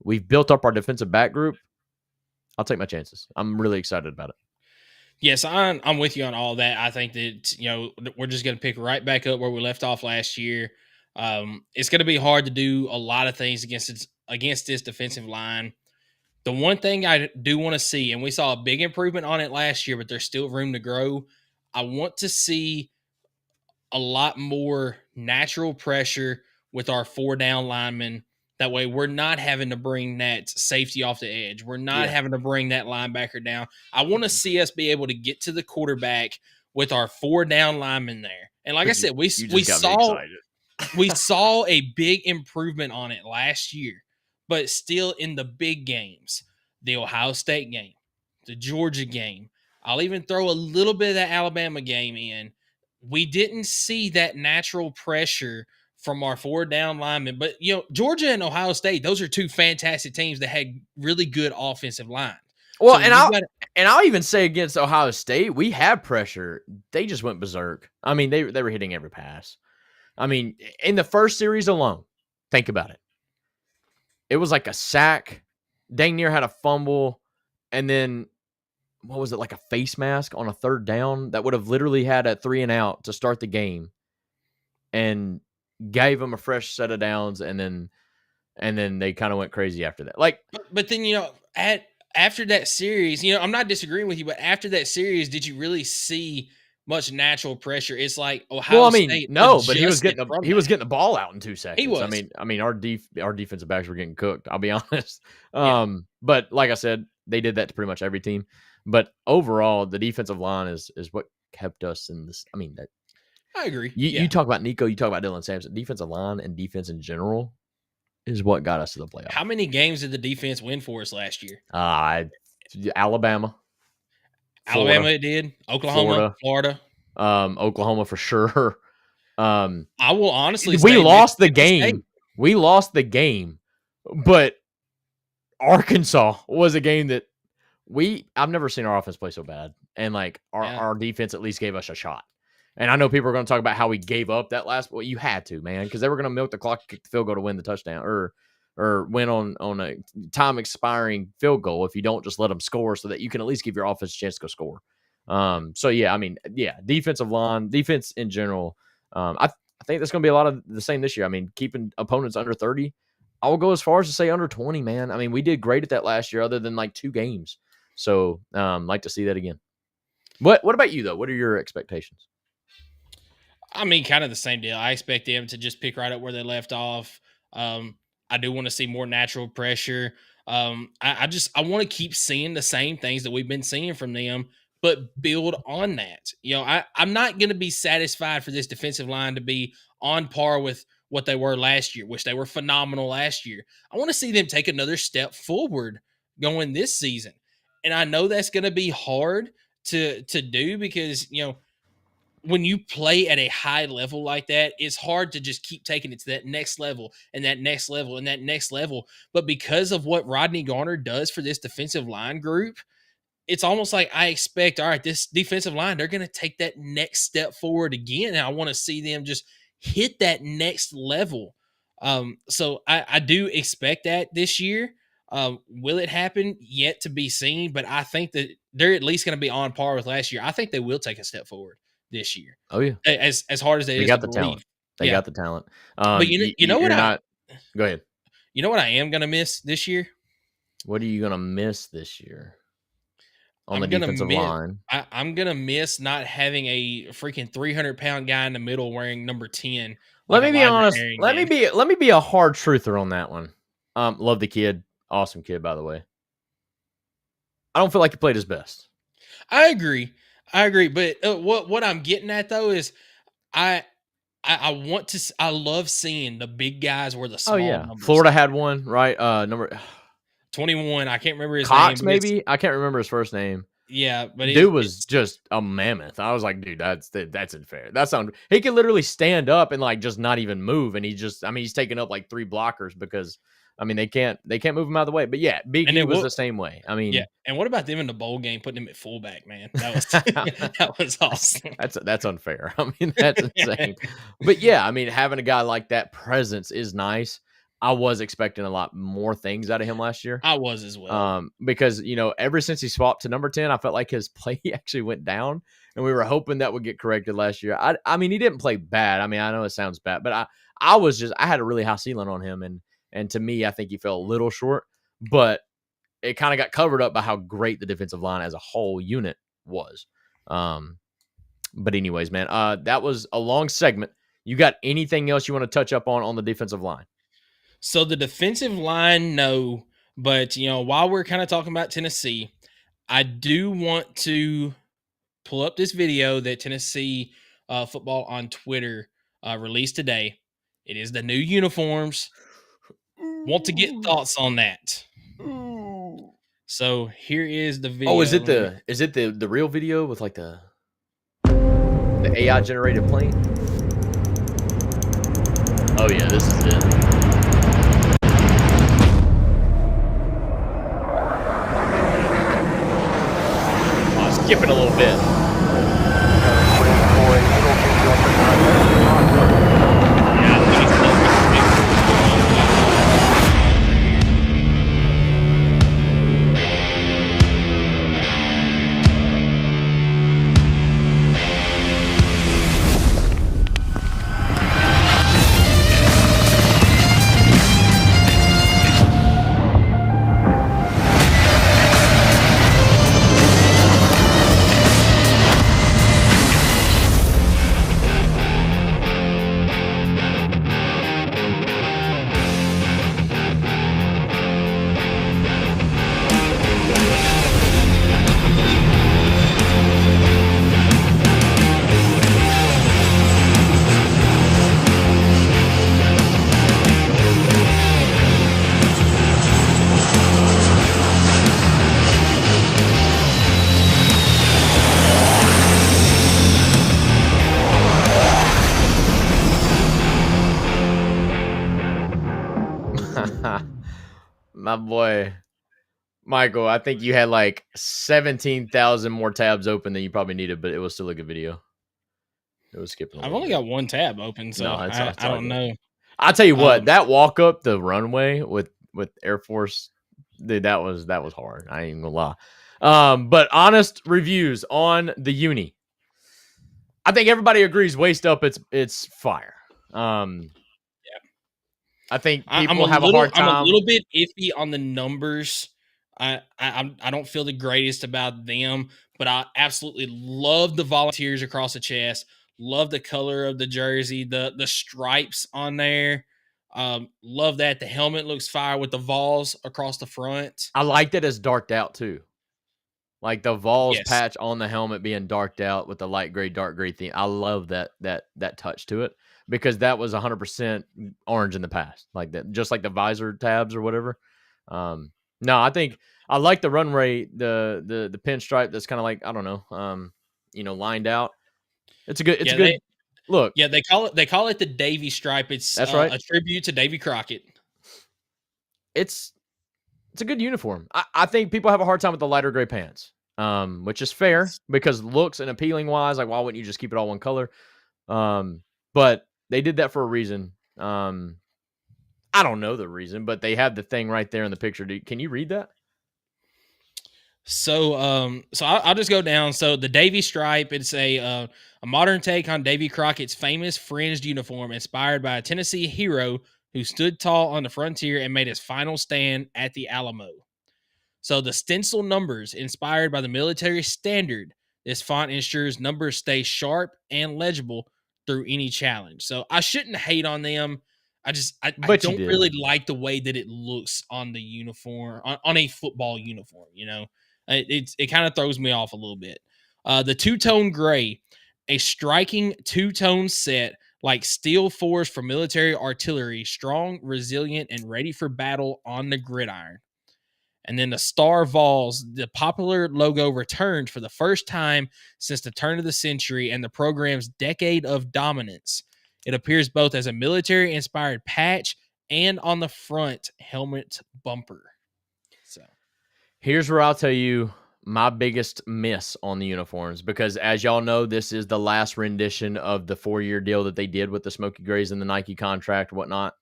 We've built up our defensive back group. I'll take my chances. I'm really excited about it. Yes, I'm with you on all that. I think that we're just going to pick right back up where we left off last year. It's going to be hard to do a lot of things against this defensive line. The one thing I do want to see, and we saw a big improvement on it last year, but there's still room to grow. I want to see a lot more natural pressure with our 4-down linemen. That way we're not having to bring that safety off the edge. We're not having to bring that linebacker down. I want to see us be able to get to the quarterback with our 4-down linemen there. And like I said, we saw a big improvement on it last year. But still in the big games, the Ohio State game, the Georgia game, I'll even throw a little bit of that Alabama game in. We didn't see that natural pressure from our 4-down linemen. But, Georgia and Ohio State, those are two fantastic teams that had really good offensive lines. Well, so I'll even say against Ohio State, we had pressure. They just went berserk. I mean, they were hitting every pass. I mean, in the first series alone, think about it. It was like a sack. Dang near had a fumble. And then, what was it, like a face mask on a 3rd down that would have literally had a 3-and-out to start the game and gave them a fresh set of downs. And then they kind of went crazy after that. But then, after that series, I'm not disagreeing with you, but after that series, did you really see much natural pressure? It's like Ohio State. No, but he was getting the ball out in 2 seconds. He was. I mean, our defensive backs were getting cooked. I'll be honest. But like I said, they did that to pretty much every team. But overall, the defensive line is what kept us in this. I mean, that I agree. You talk about Nico, you talk about Dylan Sampson. Defensive line and defense in general is what got us to the playoffs. How many games did the defense win for us last year? Alabama. Alabama, it did. Oklahoma, Florida. Oklahoma for sure. I will honestly say we lost the game. We lost the game, but Arkansas was a game that I've never seen our offense play so bad, and our defense at least gave us a shot. And I know people are going to talk about how we gave up that last. Well, you had to, man, because they were going to milk the clock, kick the field goal to win the touchdown, or win on a time expiring field goal if you don't just let them score, so that you can at least give your offense a chance to go score. Defensive line, defense in general. I think that's going to be a lot of the same this year. I mean, keeping opponents under 30. I will go as far as to say under 20, man. I mean, we did great at that last year, other than 2 games. So, like to see that again. What about you though? What are your expectations? I mean, kind of the same deal. I expect them to just pick right up where they left off. I do want to see more natural pressure. I want to keep seeing the same things that we've been seeing from them, but build on that. I'm not going to be satisfied for this defensive line to be on par with what they were last year, which they were phenomenal last year. I want to see them take another step forward going this season. And I know that's going to be hard to do because, when you play at a high level like that, it's hard to just keep taking it to that next level and that next level and that next level. But because of what Rodney Garner does for this defensive line group, it's almost like I expect, all right, this defensive line, they're going to take that next step forward again. And I want to see them just hit that next level. So I do expect that this year. Will it happen? Yet to be seen. But I think that they're at least going to be on par with last year. I think they will take a step forward this year. Oh yeah, as hard as they got the talent. They got the talent. But you know what? Go ahead. You know what I am gonna miss this year? What are you gonna miss this year on the defensive line? I'm gonna miss not having a freaking 300-pound guy in the middle wearing number 10. Let me be honest. Let me be a hard truther on that one. Love the kid. Awesome kid, by the way. I don't feel like he played his best. I agree, but what I'm getting at though is I love seeing the big guys where the small numbers. Florida had one, right? Number 21. I can't remember his Cox, name. maybe. I can't remember his first name. Yeah, but Dude was just a mammoth. I was like, dude, that's unfair. He could literally stand up and like just not even move, and he's taking up like 3 blockers because they can't move him out of the way. But yeah, Big And E then was what- the same way. yeah. And what about them in the bowl game putting him at fullback, man? That was that was awesome. that's unfair. That's insane. But yeah, having a guy like that presence is nice. I was expecting a lot more things out of him last year. I was as well. Because ever since he swapped to number 10, I felt like his play actually went down, and we were hoping that would get corrected last year. He didn't play bad. I know it sounds bad, but I had a really high ceiling on him, and to me, I think he fell a little short, but it kind of got covered up by how great the defensive line as a whole unit was. But anyways, man, that was a long segment. You got anything else you want to touch up on the defensive line? So the defensive line, no. But, while we're kind of talking about Tennessee, I do want to pull up this video that Tennessee football on Twitter released today. It is the new uniforms. Want to get thoughts on that. So here is the video. Oh, is it the real video with like the AI generated plane? Oh yeah, this is it. Skipping a little bit. My boy, Michael, I think you had like 17,000 more tabs open than you probably needed, but it was still a good video. It was skipping. I've only got one tab open, so I don't know. I'll tell you what, that walk up the runway with Air Force, dude, that was hard. I ain't gonna lie. But honest reviews on the uni. I think everybody agrees waist up, it's fire. I think people have a hard time. I'm a little bit iffy on the numbers. I don't feel the greatest about them, but I absolutely love the volunteers across the chest. Love the color of the jersey, the stripes on there. Love that. The helmet looks fire with the Vols across the front. I like that it's darked out too. Like the Vols patch on the helmet being darked out with the light gray, dark gray theme. I love that touch to it, because that was 100% orange in the past, like that, just like the visor tabs or whatever. No, I think I like the runway, the pinstripe that's kind of like, I don't know, lined out. It's a good look. Yeah, they call it the Davy stripe. That's right. A tribute to Davy Crockett. It's a good uniform. I think people have a hard time with the lighter gray pants, which is fair because looks and appealing wise, like why wouldn't you just keep it all one color? But they did that for a reason. I don't know the reason, but they have the thing right there in the picture. Can you read that? So I'll just go down. So the Davy stripe, it's a modern take on Davy Crockett's famous fringed uniform, inspired by a Tennessee hero who stood tall on the frontier and made his final stand at the Alamo. So the stencil numbers, inspired by the military standard, this font ensures numbers stay sharp and legible through any challenge. So I shouldn't hate on them. I don't really like the way that it looks on the uniform, on a football uniform. It kind of throws me off a little bit. The two-tone gray, a striking two-tone set like steel fours for military artillery, strong, resilient, and ready for battle on the gridiron. And then the Star Vols, the popular logo, returned for the first time since the turn of the century and the program's decade of dominance. It appears both as a military-inspired patch and on the front helmet bumper. So Here's where I'll tell you my biggest miss on the uniforms, because as y'all know, this is the last rendition of the 4-year deal that they did with the Smoky Grays and the Nike contract, whatnot.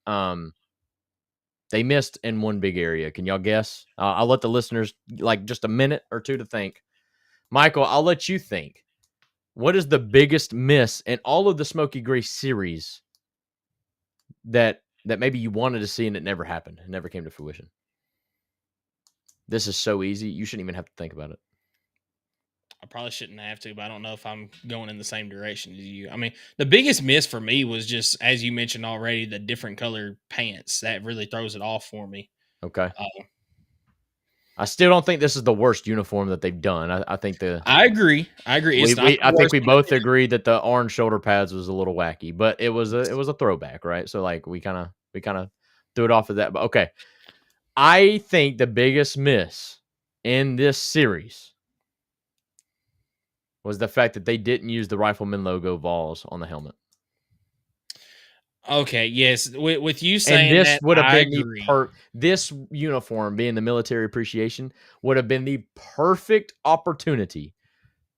They missed in one big area. Can y'all guess? I'll let the listeners like just a minute or two to think. Michael, I'll let you think. What is the biggest miss in all of the Smoky Gray series that maybe you wanted to see and it never happened? It never came to fruition. This is so easy. You shouldn't even have to think about it. I probably shouldn't have to, but I don't know if I'm going in the same direction as you. I mean, the biggest miss for me was just, as you mentioned already, the different colored pants. That really throws it off for me. Okay. I still don't think this is the worst uniform that they've done. I think I agree. I think we both agree that the orange shoulder pads was a little wacky, but it was a throwback, right? So like we kind of threw it off of that. But okay. I think the biggest miss in this series was the fact that they didn't use the Rifleman logo Vols on the helmet. Okay, yes. With you saying and this that, would have I been agree. This uniform being the military appreciation would have been the perfect opportunity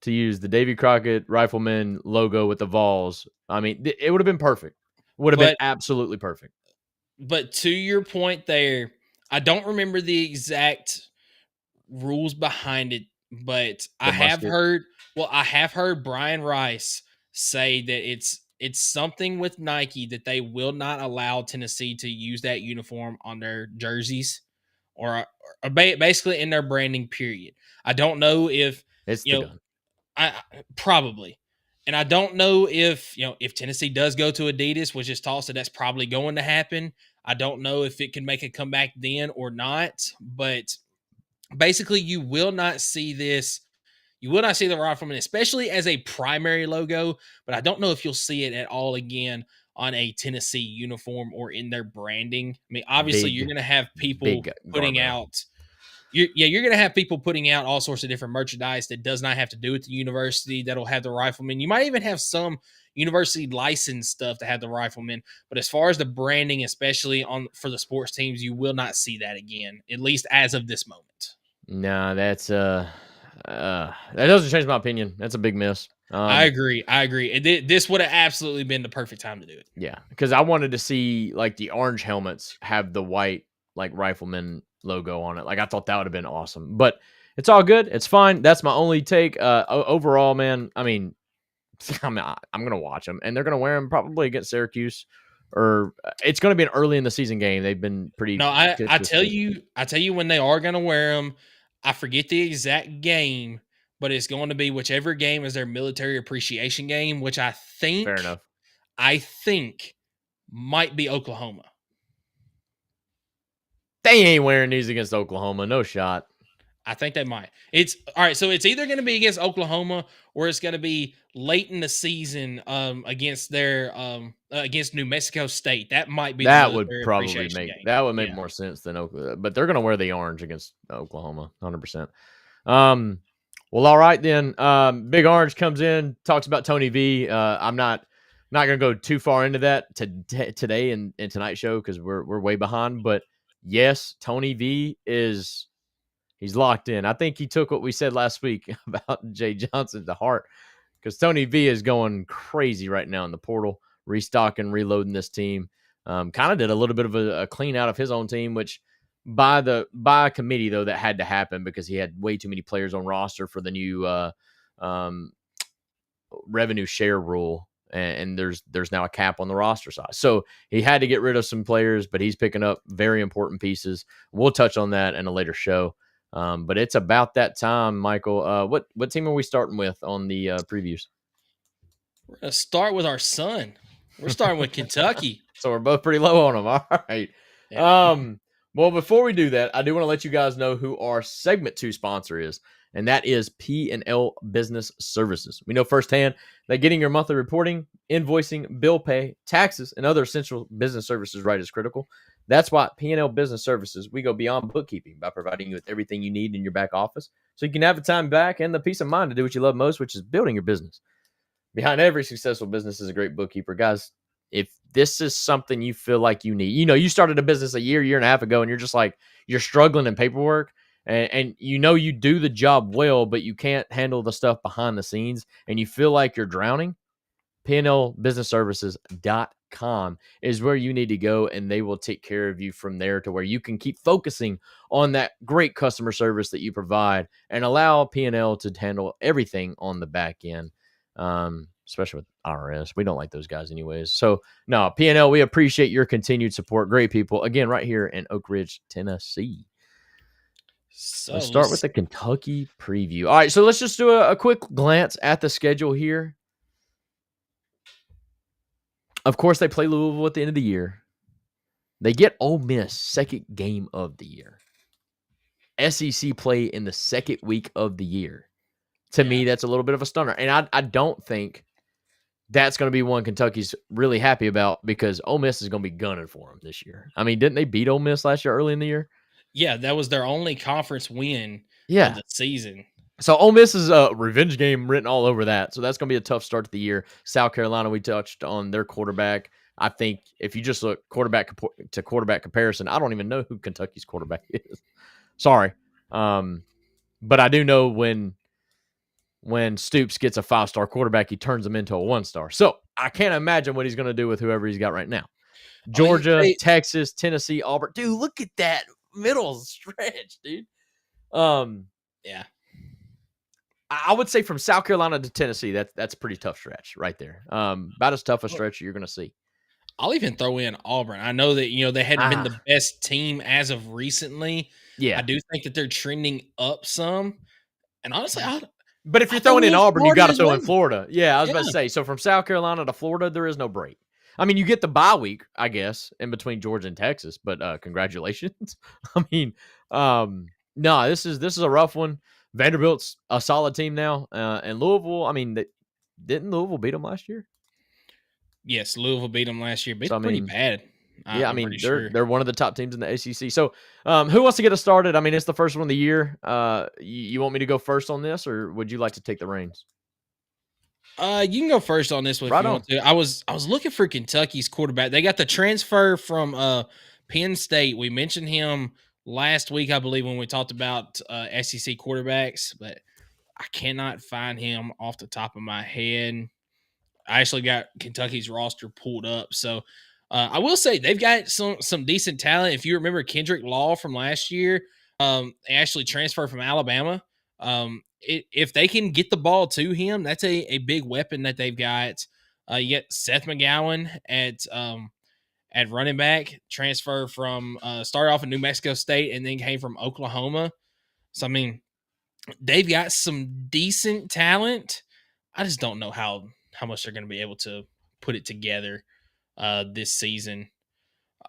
to use the Davy Crockett Rifleman logo with the Vols. I mean, it would have been perfect. Would have been absolutely perfect. But to your point there, I don't remember the exact rules behind it, but I have heard Brian Rice say that it's something with Nike that they will not allow Tennessee to use that uniform on their jerseys or basically in their branding period. I don't know if it's the gun. I probably. And I don't know if Tennessee does go to Adidas, which is tossed, so that's probably going to happen. I don't know if it can make a comeback then or not, but basically you will not see this. You will not see the Rifleman, especially as a primary logo, but I don't know if you'll see it at all again on a Tennessee uniform or in their branding. I mean, obviously you're going to have people putting out you're going to have people putting out all sorts of different merchandise that does not have to do with the university that'll have the Rifleman. You might even have some university licensed stuff to have the Rifleman, but as far as the branding, especially for the sports teams, you will not see that again, at least as of this moment. No, that's that doesn't change my opinion. That's a big miss. I agree. This would have absolutely been the perfect time to do it. Yeah, because I wanted to see like the orange helmets have the white like Rifleman logo on it. Like I thought that would have been awesome, but it's all good. It's fine. That's my only take. Overall, man. I mean, I'm gonna watch them, and they're gonna wear them probably against Syracuse, or it's gonna be an early in the season game. They've been pretty. No, I tell you when they are gonna wear them. I forget the exact game, but it's going to be whichever game is their military appreciation game, which I think. Fair enough. I think might be Oklahoma. They ain't wearing these against Oklahoma. No shot. I think they might. It's all right. So it's either going to be against Oklahoma or it's going to be late in the season against their against New Mexico State. That might be that would probably make more sense than Oklahoma. But they're going to wear the orange against Oklahoma, 100%. Well, all right then. Big Orange comes in, talks about Tony V. I'm not going to go too far into that today in tonight's show because we're way behind. But yes, Tony V he's locked in. I think he took what we said last week about Jay Johnson to heart because Tony V is going crazy right now in the portal, restocking, reloading this team. Kind of did a little bit of a clean out of his own team, which by a committee, though, that had to happen because he had way too many players on roster for the new revenue share rule. And there's now a cap on the roster size. So he had to get rid of some players, but he's picking up very important pieces. We'll touch on that in a later show. But it's about that time, Michael. What team are we starting with on the previews? We're going to start with our son. We're starting with Kentucky. So we're both pretty low on them. All right. Yeah. Well, before we do that, I do want to let you guys know who our segment 2 sponsor is. and that is P&L Business Services. We know firsthand that getting your monthly reporting, invoicing, bill pay, taxes, and other essential business services right is critical. That's why P&L Business Services, we go beyond bookkeeping by providing you with everything you need in your back office so you can have the time back and the peace of mind to do what you love most, which is building your business. Behind every successful business is a great bookkeeper. Guys, if this is something you feel like you need, you started a business a year and a half ago, and you're just like, you're struggling in paperwork, and you do the job well, but you can't handle the stuff behind the scenes, and you feel like you're drowning, PNLBusinessServices.com is where you need to go, and they will take care of you from there to where you can keep focusing on that great customer service that you provide and allow PNL to handle everything on the back end, especially with IRS. We don't like those guys anyways. So, no, PNL, we appreciate your continued support. Great people. Again, right here in Oak Ridge, Tennessee. So let's start with the Kentucky preview. All right, so let's just do a quick glance at the schedule here. Of course, they play Louisville at the end of the year. They get Ole Miss second game of the year. SEC play in the second week of the year. To me, that's a little bit of a stunner. And I don't think that's going to be one Kentucky's really happy about, because Ole Miss is going to be gunning for them this year. I mean, didn't they beat Ole Miss last year early in the year? Yeah, that was their only conference win of the season. So Ole Miss is a revenge game written all over that. So that's going to be a tough start to the year. South Carolina, we touched on their quarterback. I think if you just look quarterback to quarterback comparison, I don't even know who Kentucky's quarterback is. Sorry. But I do know when Stoops gets a 5-star quarterback, he turns them into a 1-star. So I can't imagine what he's going to do with whoever he's got right now. Georgia, Texas, Tennessee, Auburn. Dude, look at that middle stretch, dude. Yeah. I would say from South Carolina to Tennessee, that's a pretty tough stretch right there. About as tough a stretch you're going to see. I'll even throw in Auburn. I know that, they hadn't been the best team as of recently. Yeah. I do think that they're trending up some. And honestly, but if you're throwing in Auburn, you got to throw in Florida. Yeah, I was about to say. So from South Carolina to Florida, there is no break. I mean, you get the bye week, I guess, in between Georgia and Texas, but congratulations. I mean, no, this is a rough one. Vanderbilt's a solid team now, and Louisville. I mean, didn't Louisville beat them last year? Yes, Louisville beat them last year. Beat them pretty bad. Yeah, I mean, they're one of the top teams in the ACC. So, who wants to get us started? I mean, it's the first one of the year. You want me to go first on this, or would you like to take the reins? You can go first on this one if you want to. I was looking for Kentucky's quarterback. They got the transfer from Penn State. We mentioned him last week, I believe, when we talked about SEC quarterbacks, but I cannot find him off the top of my head. I actually got Kentucky's roster pulled up, so I will say they've got some decent talent. If you remember Kendrick Law from last year, they actually transferred from Alabama. If they can get the ball to him, that's a big weapon that they've got. You get Seth McGowan at running back, transfer from started off in New Mexico State and then came from Oklahoma. So I mean, they've got some decent talent. I just don't know how much they're going to be able to put it together this season.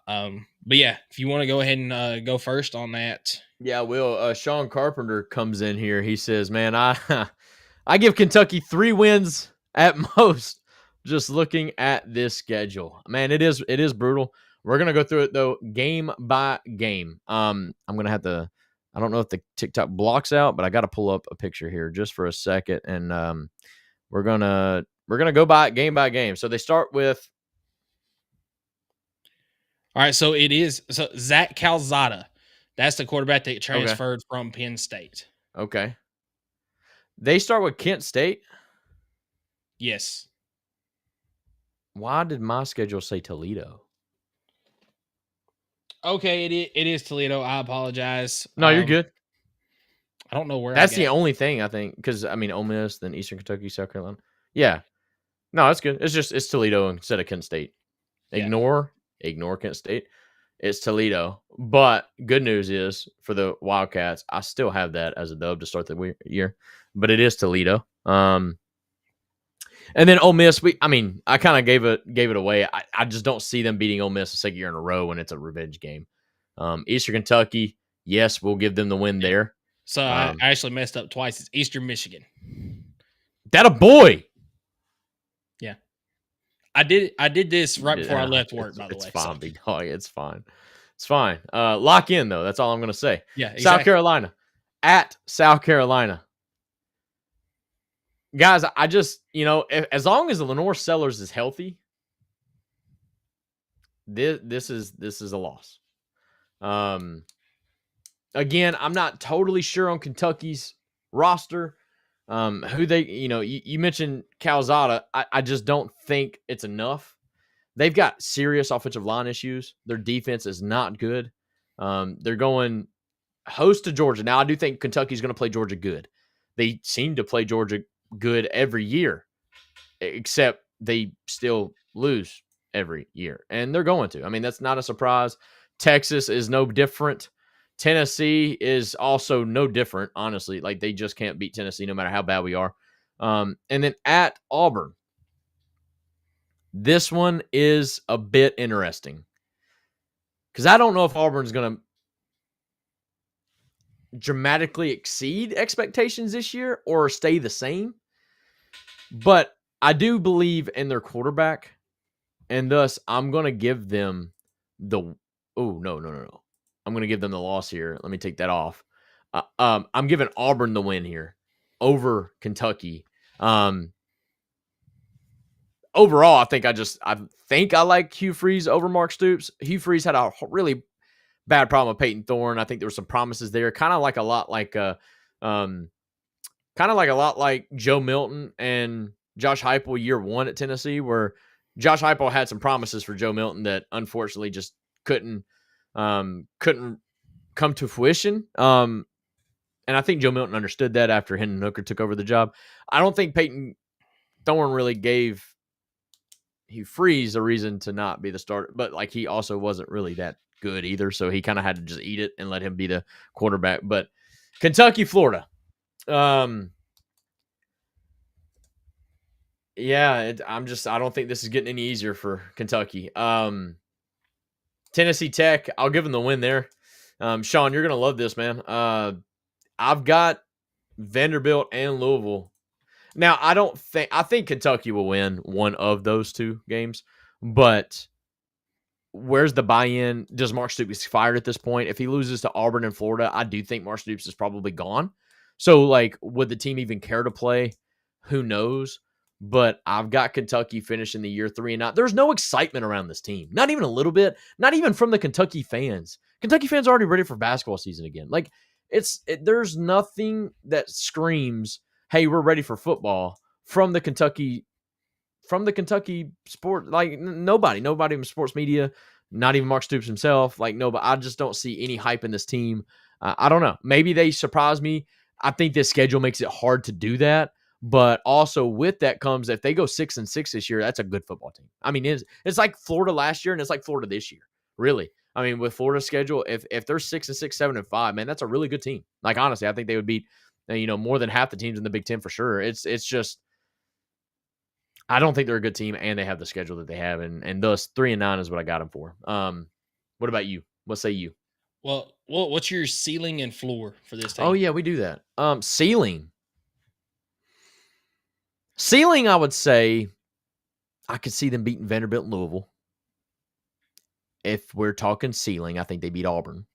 But yeah, if you want to go ahead and go first on that. Yeah, I will. Sean Carpenter comes in here. He says, man, I give Kentucky 3 wins at most just looking at this schedule. Man, it is brutal. We're going to go through it, though, game by game. I'm going to have to – I don't know if the TikTok blocks out, but I got to pull up a picture here just for a second, and we're gonna go by game. So they start with – all right, so Zach Calzada. That's the quarterback that transferred from Penn State. Okay. They start with Kent State? Yes. Why did my schedule say Toledo? Okay, it is Toledo. I apologize. No, you're good. I don't know where that's the only thing, I think, because, I mean, Ole Miss, then Eastern Kentucky, South Carolina. Yeah. No, that's good. It's Toledo instead of Kent State. Ignore Kent State. It's Toledo. But good news is for the Wildcats, I still have that as a dub to start the year. But it is Toledo. And then Ole Miss, I kind of gave it away. I just don't see them beating Ole Miss a second year in a row when it's a revenge game. Eastern Kentucky, yes, we'll give them the win there. So I actually messed up twice. It's Eastern Michigan. That a boy. Yeah. I did this right before I left work, by the way. It's fine, So. big dog. It's fine. It's fine. Lock in, though. That's all I'm going to say. Yeah, exactly. South Carolina. At South Carolina. Guys, I just, as long as Lenore Sellers is healthy, this is a loss. Again, I'm not totally sure on Kentucky's roster. Who they, you mentioned Calzada. I just don't think it's enough. They've got serious offensive line issues. Their defense is not good. They're going host to Georgia. Now, I do think Kentucky's going to play Georgia good. They seem to play Georgia good every year, except they still lose every year. And they're going to. I mean, that's not a surprise. Texas is no different. Tennessee is also no different, honestly. Like, they just can't beat Tennessee no matter how bad we are. And then at Auburn, this one is a bit interesting because I don't know if Auburn's going to dramatically exceed expectations this year or stay the same. But I do believe in their quarterback, and thus I'm going to give them the – oh, no. I'm going to give them the loss here. Let me take that off. I'm giving Auburn the win here over Kentucky. Overall, I think I like Hugh Freeze over Mark Stoops. Hugh Freeze had a really bad problem with Peyton Thorne. I think there were some promises there, kind of like Joe Milton and Josh Heupel year one at Tennessee, where Josh Heupel had some promises for Joe Milton that unfortunately just couldn't come to fruition. And I think Joe Milton understood that after Hendon Hooker took over the job. I don't think Peyton Thorne really gave Hugh Freeze a reason to not be the starter, but like he also wasn't really that good either, so he kind of had to just eat it and let him be the quarterback. But Kentucky, Florida, I don't think this is getting any easier for Kentucky. Tennessee Tech, I'll give them the win there. Sean, you're gonna love this, man. I've got Vanderbilt and Louisville. Now, I think Kentucky will win one of those two games, but where's the buy-in? Does Mark Stoops fired at this point? If he loses to Auburn and Florida, I do think Mark Stoops is probably gone. So, would the team even care to play? Who knows? But I've got Kentucky finishing the year 3-9. There's no excitement around this team. Not even a little bit. Not even from the Kentucky fans. Kentucky fans are already ready for basketball season again. There's nothing that screams, hey, we're ready for football from the Kentucky sport. Nobody in sports media, not even Mark Stoops himself. Nobody. I just don't see any hype in this team. I don't know. Maybe they surprise me. I think this schedule makes it hard to do that. But also with that comes, if they go 6-6 this year, that's a good football team. I mean, it's like Florida last year, and it's like Florida this year. Really. I mean, with Florida's schedule, if they're 6-6, 7-5, man, that's a really good team. Honestly, I think they would beat more than half the teams in the Big Ten for sure. It's just, I don't think they're a good team, and they have the schedule that they have, and thus 3-9 is what I got them for. What about you? What say you? Well, what's your ceiling and floor for this team? Oh yeah, we do that. Ceiling, I would say I could see them beating Vanderbilt and Louisville. If we're talking ceiling, I think they beat Auburn.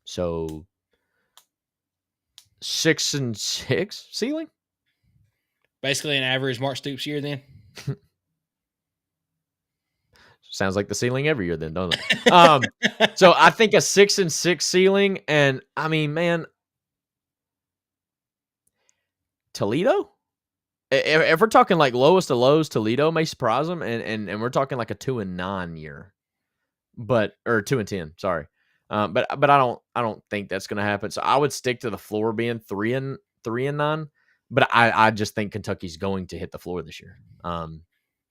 So 6-6 ceiling? Basically an average Mark Stoops year then? Sounds like the ceiling every year then, doesn't it? So I think a 6-6 ceiling, and I mean, man, Toledo? If we're talking lowest of lows, Toledo may surprise them, and we're talking a 2-9 year, or 2-10. Sorry, but I don't think that's going to happen. So I would stick to the floor being 3-9. But I just think Kentucky's going to hit the floor this year.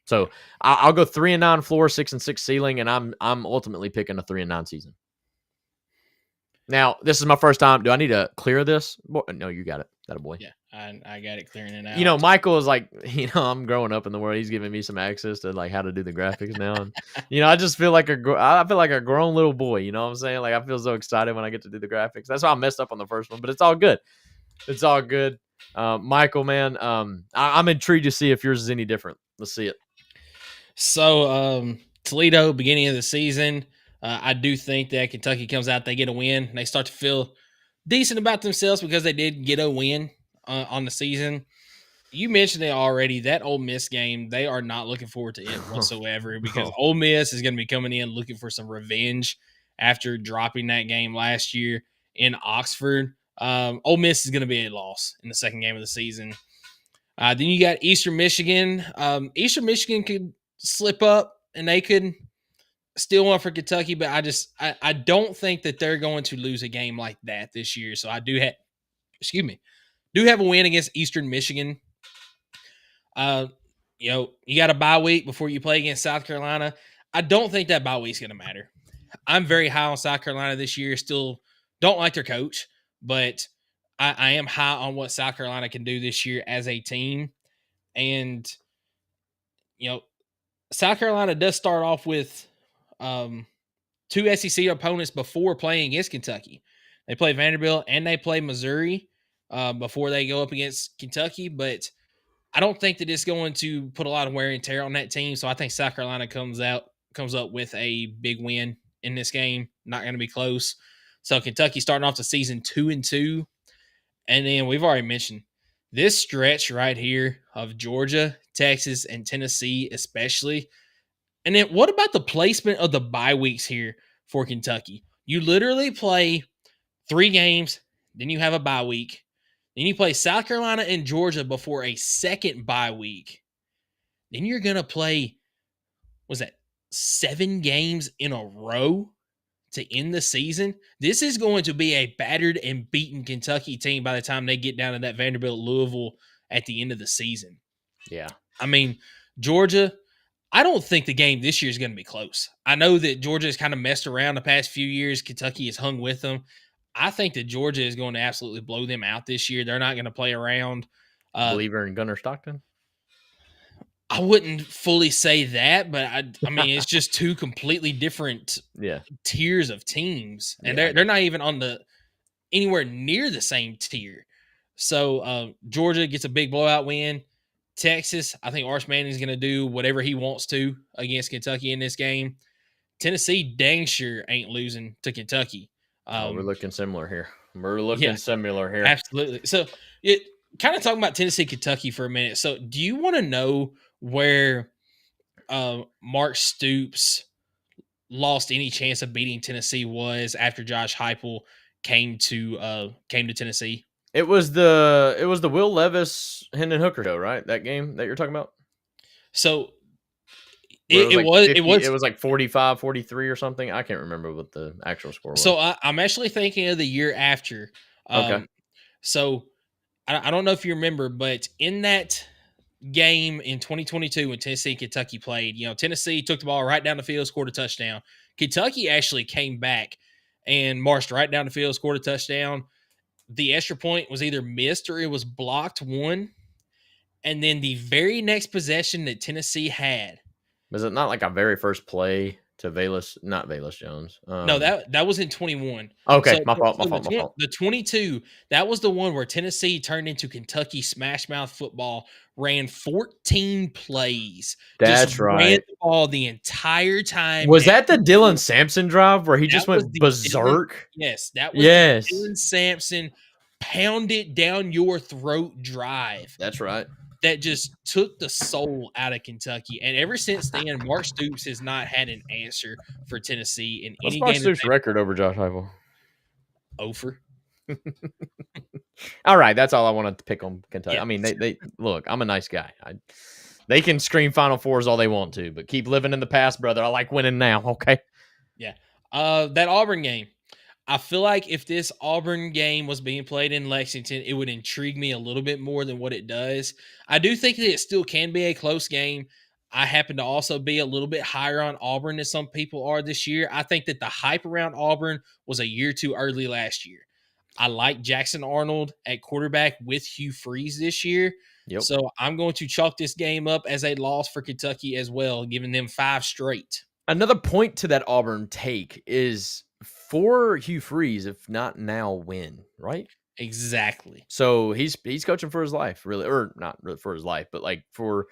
So I'll go 3-9 floor, 6-6 ceiling, and I'm ultimately picking a 3-9 season. Now, this is my first time. Do I need to clear this? No, you got it. That a boy. Yeah, I got it clearing it out. You know, Michael is like, I'm growing up in the world. He's giving me some access to like how to do the graphics now, and I just feel like I feel like a grown little boy. You know what I'm saying? Like I feel so excited when I get to do the graphics. That's why I messed up on the first one, but it's all good. It's all good. Michael, man, I'm intrigued to see if yours is any different. Let's see it. So Toledo, beginning of the season, I do think that Kentucky comes out, they get a win, and they start to feel decent about themselves because they did get a win on the season. You mentioned it already. That Ole Miss game, they are not looking forward to it whatsoever because Ole Miss is going to be coming in looking for some revenge after dropping that game last year in Oxford. Ole Miss is going to be a loss in the second game of the season. Then you got Eastern Michigan. Eastern Michigan could slip up and they could steal one for Kentucky, but I don't think that they're going to lose a game like that this year. So I do have a win against Eastern Michigan. You got a bye week before you play against South Carolina. I don't think that bye week's going to matter. I'm very high on South Carolina this year. Still don't like their coach, but I am high on what South Carolina can do this year as a team. And, South Carolina does start off with two SEC opponents before playing against Kentucky. They play Vanderbilt and they play Missouri before they go up against Kentucky, but I don't think that it's going to put a lot of wear and tear on that team. So I think South Carolina comes up with a big win in this game. Not going to be close. So Kentucky starting off the season 2-2. And then we've already mentioned this stretch right here of Georgia, Texas, and Tennessee especially. And then what about the placement of the bye weeks here for Kentucky? You literally play 3 games, then you have a bye week. Then you play South Carolina and Georgia before a second bye week. Then you're going to play, 7 games in a row to end the season? This is going to be a battered and beaten Kentucky team by the time they get down to that Vanderbilt Louisville at the end of the season. Yeah. I mean, Georgia, I don't think the game this year is going to be close. I know that Georgia has kind of messed around the past few years. Kentucky has hung with them. I think that Georgia is going to absolutely blow them out this year. They're not going to play around. Believer in Gunnar Stockton? I wouldn't fully say that, but I mean, it's just 2 completely different tiers of teams, and they're not even on anywhere near the same tier. So Georgia gets a big blowout win. Texas, I think Arch Manning is going to do whatever he wants to against Kentucky in this game. Tennessee dang sure ain't losing to Kentucky. We're looking similar here. Similar here. Absolutely. So kind of talking about Tennessee, Kentucky for a minute. So do you want to know where Mark Stoops lost any chance of beating Tennessee was after Josh Heupel came to Tennessee? It was the Will Levis Hendon Hooker show, right? That game that you're talking about. So it was like 45-43 or something. I can't remember what the actual score was. So I'm actually thinking of the year after. Okay. So I don't know if you remember, but in that game in 2022 when Tennessee and Kentucky played, Tennessee took the ball right down the field, scored a touchdown. Kentucky actually came back and marched right down the field, scored a touchdown. The extra point was either missed or it was blocked one. And then the very next possession that Tennessee had. Was it not like a very first play to not Valus Jones? No, that was in 21. Okay, my fault. The 22, that was the one where Tennessee turned into Kentucky smash mouth football, ran 14 plays. That's right. Ran the ball the entire time. Was that the Dylan Sampson drive where he just went berserk? Yes, that was the Dylan Sampson pound it down your throat drive. That's right. That just took the soul out of Kentucky. And ever since then, Mark Stoops has not had an answer for Tennessee in any game. What's Mark Stoops' record over Josh Heupel? Over. All right, that's all I wanted to pick on Kentucky. Yeah. I mean, they look, I'm a nice guy. They can scream Final Fours all they want to, but keep living in the past, brother. I like winning now, okay? Yeah. That Auburn game. I feel like if this Auburn game was being played in Lexington, it would intrigue me a little bit more than what it does. I do think that it still can be a close game. I happen to also be a little bit higher on Auburn than some people are this year. I think that the hype around Auburn was a year too early last year. I like Jackson Arnold at quarterback with Hugh Freeze this year. Yep. So I'm going to chalk this game up as a loss for Kentucky as well, giving them 5 straight. Another point to that Auburn take is for Hugh Freeze, if not now, win, right? Exactly. So he's coaching for his life, really, or not really for his life, but like for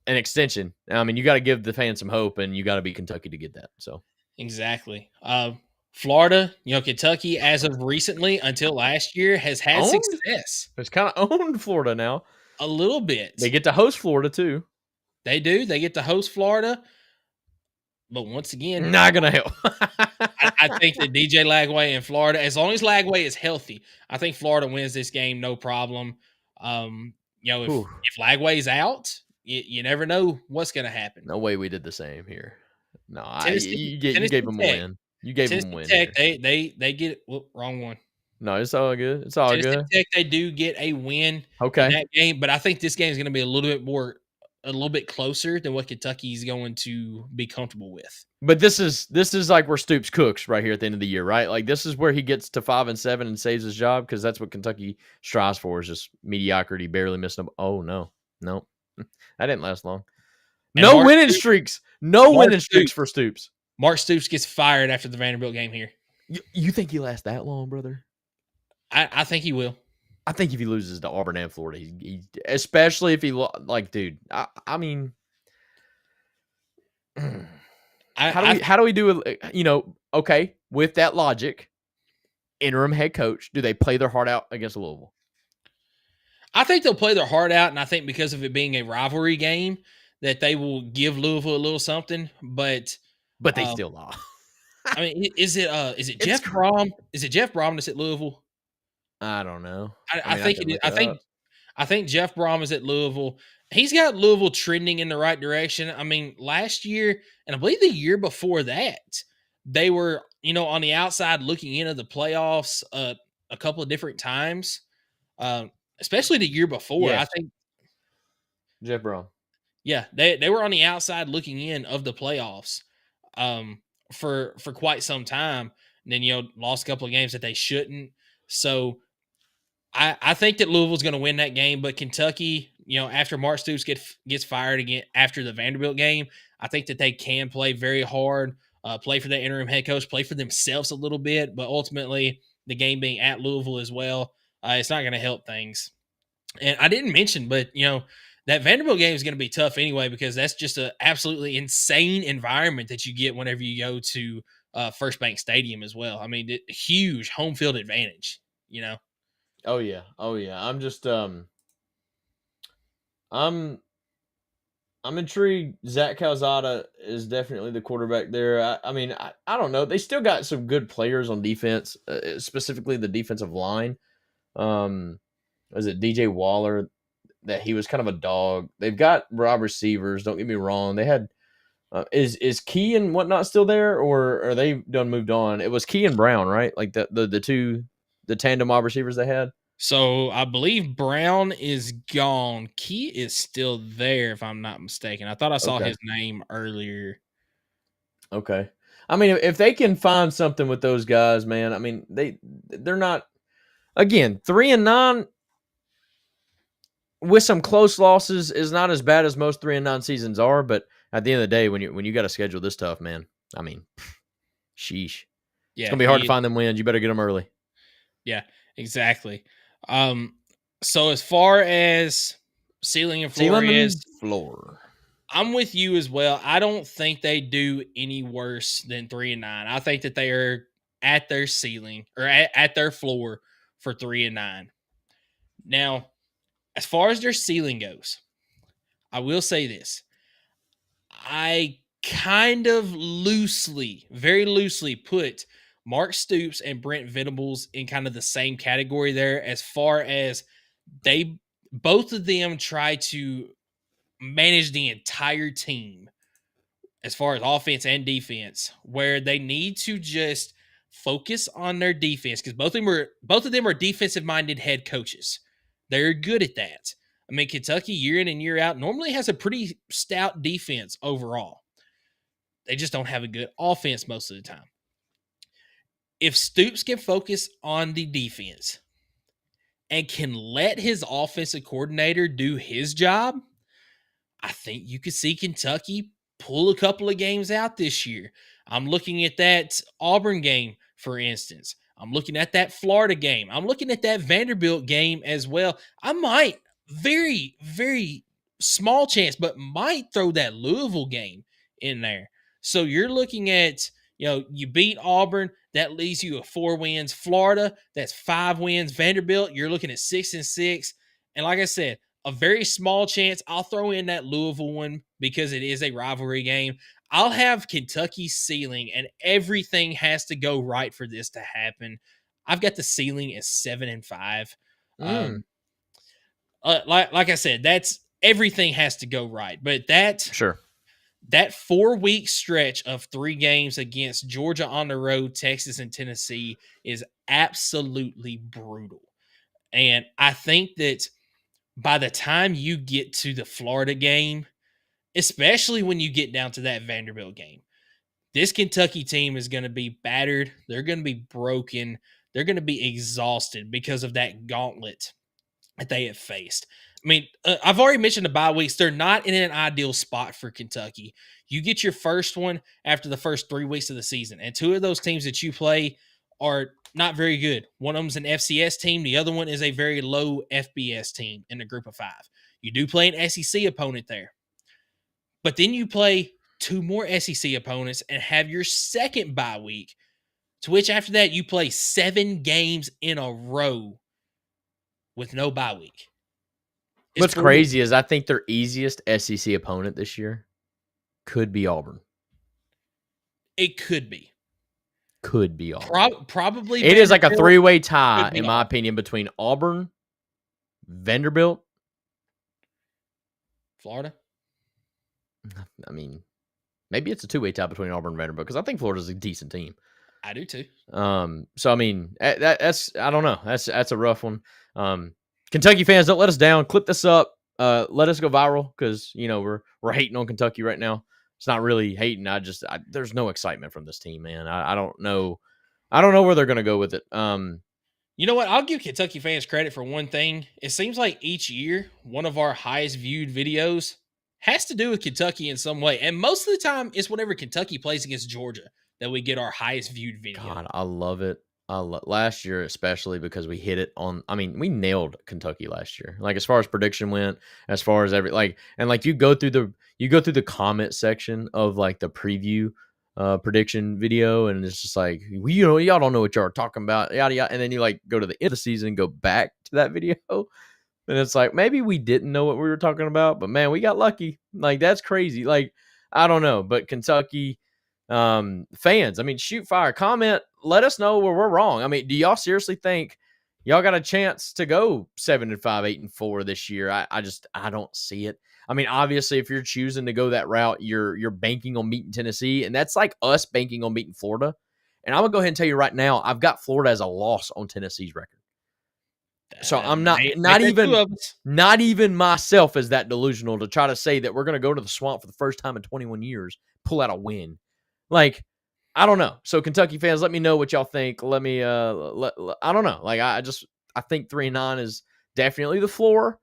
an extension. I mean, you got to give the fans some hope, and you got to be Kentucky to get that. So Exactly. Florida, Kentucky, as of recently until last year, has had Owned? success. it's kind of owned Florida now. A little bit. They get to host Florida too. They do. They get to host Florida. But once again, Not gonna help. I think that DJ Lagway in Florida, as long as Lagway is healthy, I think Florida wins this game, no problem. If Lagway's out, you never know what's going to happen. No way we did the same here. No, Tennessee- you gave them a Tech. win. You gave them a Tennessee win. Tech, here. they get wrong one. No, it's all good. It's all Tennessee good. Tech, they do get a win in Okay. that game, but I think this game is going to be a little bit closer than what Kentucky's going to be comfortable with. But this is like where Stoops cooks right here at the end of the year, right? Like this is where he gets to 5-7 and saves his job because that's what Kentucky strives for is just mediocrity, barely missing. Oh no, that didn't last long. And No Mark winning Stoops- streaks. No Mark winning streaks Stoops. for Stoops. Mark Stoops gets fired after the Vanderbilt game here. You think he lasts that long, brother? I think he will. I think if he loses to Auburn and Florida, he especially if he dude. I mean, how do we do it? Okay, with that logic, interim head coach, do they play their heart out against Louisville? I think they'll play their heart out, and I think because of it being a rivalry game, that they will give Louisville a little something. But they still lost. I mean, is it It's Jeff Brom? Is it Jeff Brom that's at Louisville? I don't know. I think it is. I think Jeff Brom is at Louisville. He's got Louisville trending in the right direction. I mean, last year, and I believe the year before that, they were, on the outside looking into the playoffs a couple of different times, especially the year before. Yes. I think Jeff Brown. Yeah, they were on the outside looking in of the playoffs for quite some time. And then, lost a couple of games that they shouldn't. So I think that Louisville's going to win that game, but Kentucky, after Mark Stoops gets fired again after the Vanderbilt game, I think that they can play very hard, play for the interim head coach, play for themselves a little bit, but ultimately the game being at Louisville as well, it's not going to help things. And I didn't mention, but that Vanderbilt game is going to be tough anyway because that's just an absolutely insane environment that you get whenever you go to First Bank Stadium as well. I mean, huge home field advantage, Oh yeah. I'm just I'm intrigued. Zach Calzada is definitely the quarterback there. I mean, I don't know. They still got some good players on defense, specifically the defensive line. Was it DJ Waller? That he was kind of a dog. They've got wide receivers. Don't get me wrong. They had is Key and whatnot still there, or are they done moved on? It was Key and Brown, right? Like the tandem wide receivers they had. So I believe Brown is gone. Key is still there, if I'm not mistaken. I thought I saw his name earlier. Okay. I mean, if they can find something with those guys, man. I mean, they're not. Again, 3-9 with some close losses is not as bad as most 3-9 seasons are. But at the end of the day, when you got a schedule this tough, man, I mean, sheesh. Yeah, it's gonna be hard to find them wins. You better get them early. Yeah, exactly. So as far as ceiling and floor, I'm with you as well. I don't think they do any worse than 3-9. I think that they are at their ceiling or at their floor for 3-9. Now, as far as their ceiling goes, I will say this. I kind of very loosely put Mark Stoops and Brent Venables in kind of the same category there as far as both of them try to manage the entire team as far as offense and defense, where they need to just focus on their defense because both of them are defensive-minded head coaches. They're good at that. I mean, Kentucky year in and year out normally has a pretty stout defense overall. They just don't have a good offense most of the time. If Stoops can focus on the defense and can let his offensive coordinator do his job, I think you could see Kentucky pull a couple of games out this year. I'm looking at that Auburn game, for instance. I'm looking at that Florida game. I'm looking at that Vanderbilt game as well. I might, very, very small chance, but might throw that Louisville game in there. So you're looking at, you beat Auburn, that leaves you at 4 wins. Florida, that's 5 wins. Vanderbilt, you're looking at 6-6. And like I said, a very small chance. I'll throw in that Louisville one because it is a rivalry game. I'll have Kentucky's ceiling, and everything has to go right for this to happen. I've got the ceiling as 7-5. Like I said, that's everything has to go right. But that 4-week stretch of 3 games against Georgia on the road, Texas, and Tennessee is absolutely brutal. And I think that by the time you get to the Florida game, especially when you get down to that Vanderbilt game, this Kentucky team is going to be battered. They're going to be broken. They're going to be exhausted because of that gauntlet that they have faced. I mean, I've already mentioned the bye weeks. They're not in an ideal spot for Kentucky. You get your first one after the first 3 weeks of the season, and 2 of those teams that you play are not very good. One of them's an FCS team. The other one is a very low FBS team in the group of 5. You do play an SEC opponent there. But then you play 2 more SEC opponents and have your second bye week, to which after that you play 7 games in a row with no bye week. What's crazy is I think their easiest SEC opponent this year could be Auburn. It could be. Could be Auburn. Probably. It is like a 3-way tie, in my opinion, between Auburn, Vanderbilt, Florida. I mean, maybe it's a 2-way tie between Auburn and Vanderbilt because I think Florida's a decent team. I do too. So I mean, that's I don't know. That's a rough one. Kentucky fans, don't let us down. Clip this up. Let us go viral because we're hating on Kentucky right now. It's not really hating. There's no excitement from this team, man. I don't know. I don't know where they're gonna go with it. You know what? I'll give Kentucky fans credit for one thing. It seems like each year, one of our highest viewed videos has to do with Kentucky in some way. And most of the time, it's whenever Kentucky plays against Georgia that we get our highest viewed video. God, I love it. Last year, especially because we hit it on. I mean, we nailed Kentucky last year. Like as far as prediction went, as far as you go through the comment section of like the preview prediction video, and it's just like y'all don't know what y'all are talking about, yada yada. And then you like go to the end of the season and go back to that video, and it's like maybe we didn't know what we were talking about, but man, we got lucky. Like that's crazy. Like I don't know, but Kentucky fans, I mean, shoot fire, comment, let us know where we're wrong. I mean, do y'all seriously think y'all got a chance to go 7-5, 8-4 this year? I don't see it. I mean, obviously, if you're choosing to go that route, you're banking on beating Tennessee, and that's like us banking on beating Florida. And I'm gonna go ahead and tell you right now, I've got Florida as a loss on Tennessee's record. So I'm not even myself is that delusional to try to say that we're gonna go to the swamp for the first time in 21 years, pull out a win. Like, I don't know. So Kentucky fans, let me know what y'all think. Let me, I don't know. Like, I think 3-9 is definitely the floor,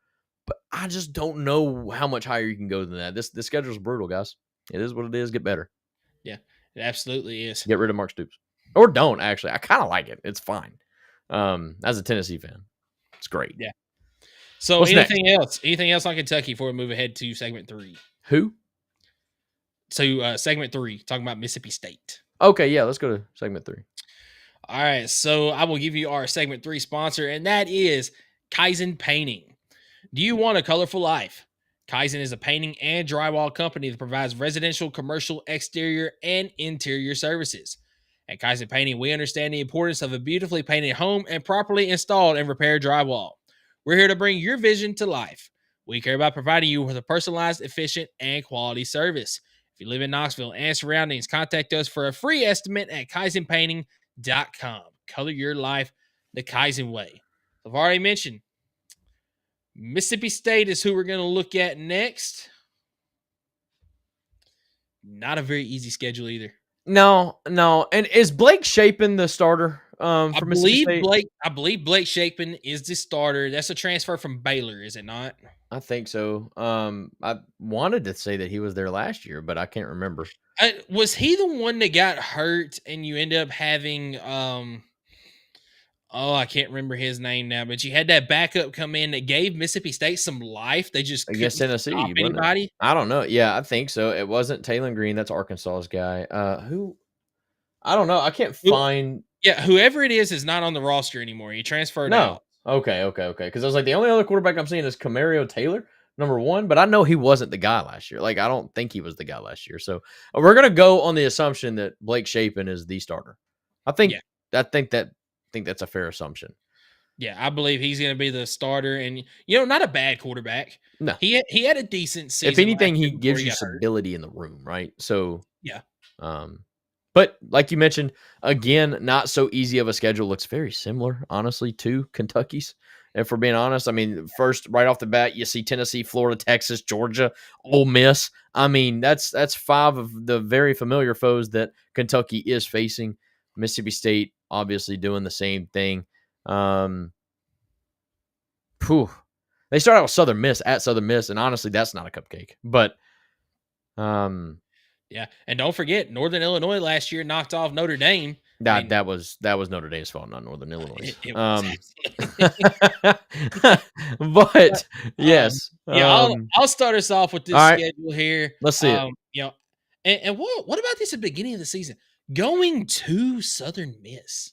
but I just don't know how much higher you can go than that. This schedule is brutal, guys. It is what it is. Get better. Yeah, it absolutely is. Get rid of Mark Stoops, or don't actually. I kind of like it. It's fine. As a Tennessee fan, it's great. Yeah. So anything else on Kentucky before we move ahead to segment 3? Who? So segment 3, talking about Mississippi State. Okay, yeah, let's go to segment 3. All right, so I will give you our segment 3 sponsor, and that is Kaizen Painting. Do you want a colorful life? Kaizen is a painting and drywall company that provides residential, commercial, exterior, and interior services. At Kaizen Painting, we understand the importance of a beautifully painted home and properly installed and repaired drywall. We're here to bring your vision to life. We care about providing you with a personalized, efficient, and quality service. If you live in Knoxville and surroundings, contact us for a free estimate at KaizenPainting.com. Color your life the Kaizen way. I've already mentioned Mississippi State is who we're going to look at next. Not a very easy schedule either. No. And is Blake Shapen the starter for Mississippi State? I believe Blake Shapen is the starter. That's a transfer from Baylor, is it not? I think so. I wanted to say that he was there last year, but I can't remember. Was he the one that got hurt and you end up having I can't remember his name now, but you had that backup come in that gave Mississippi State some life. They just Against couldn't Tennessee, stop wasn't it? anybody. I don't know. Yeah, I think so. It wasn't Taylor Green. That's Arkansas's guy. Who? I don't know. I can't find. Yeah, whoever it is not on the roster anymore. He transferred No. out. Okay. Because I was like, the only other quarterback I'm seeing is Camario Taylor, number 1, but I know he wasn't the guy last year. Like, I don't think he was the guy last year. So we're gonna go on the assumption that Blake Shapen is the starter. I think that's a fair assumption. Yeah, I believe he's going to be the starter, and not a bad quarterback. No, he had a decent season. If anything, he before gives he you got hurt. stability in the room, right? So Yeah. But like you mentioned, again, not so easy of a schedule. Looks very similar, honestly, to Kentucky's. If we're being honest, I mean, first right off the bat, you see Tennessee, Florida, Texas, Georgia, Ole Miss. I mean, that's 5 of the very familiar foes that Kentucky is facing. Mississippi State obviously doing the same thing. They start out with Southern Miss at Southern Miss, and honestly, that's not a cupcake. But yeah, and don't forget, Northern Illinois last year knocked off Notre Dame. That was Notre Dame's fault, not Northern Illinois. It was but yes, I'll start us off with this schedule here. Let's see it. And what about this at the beginning of the season? Going to Southern Miss.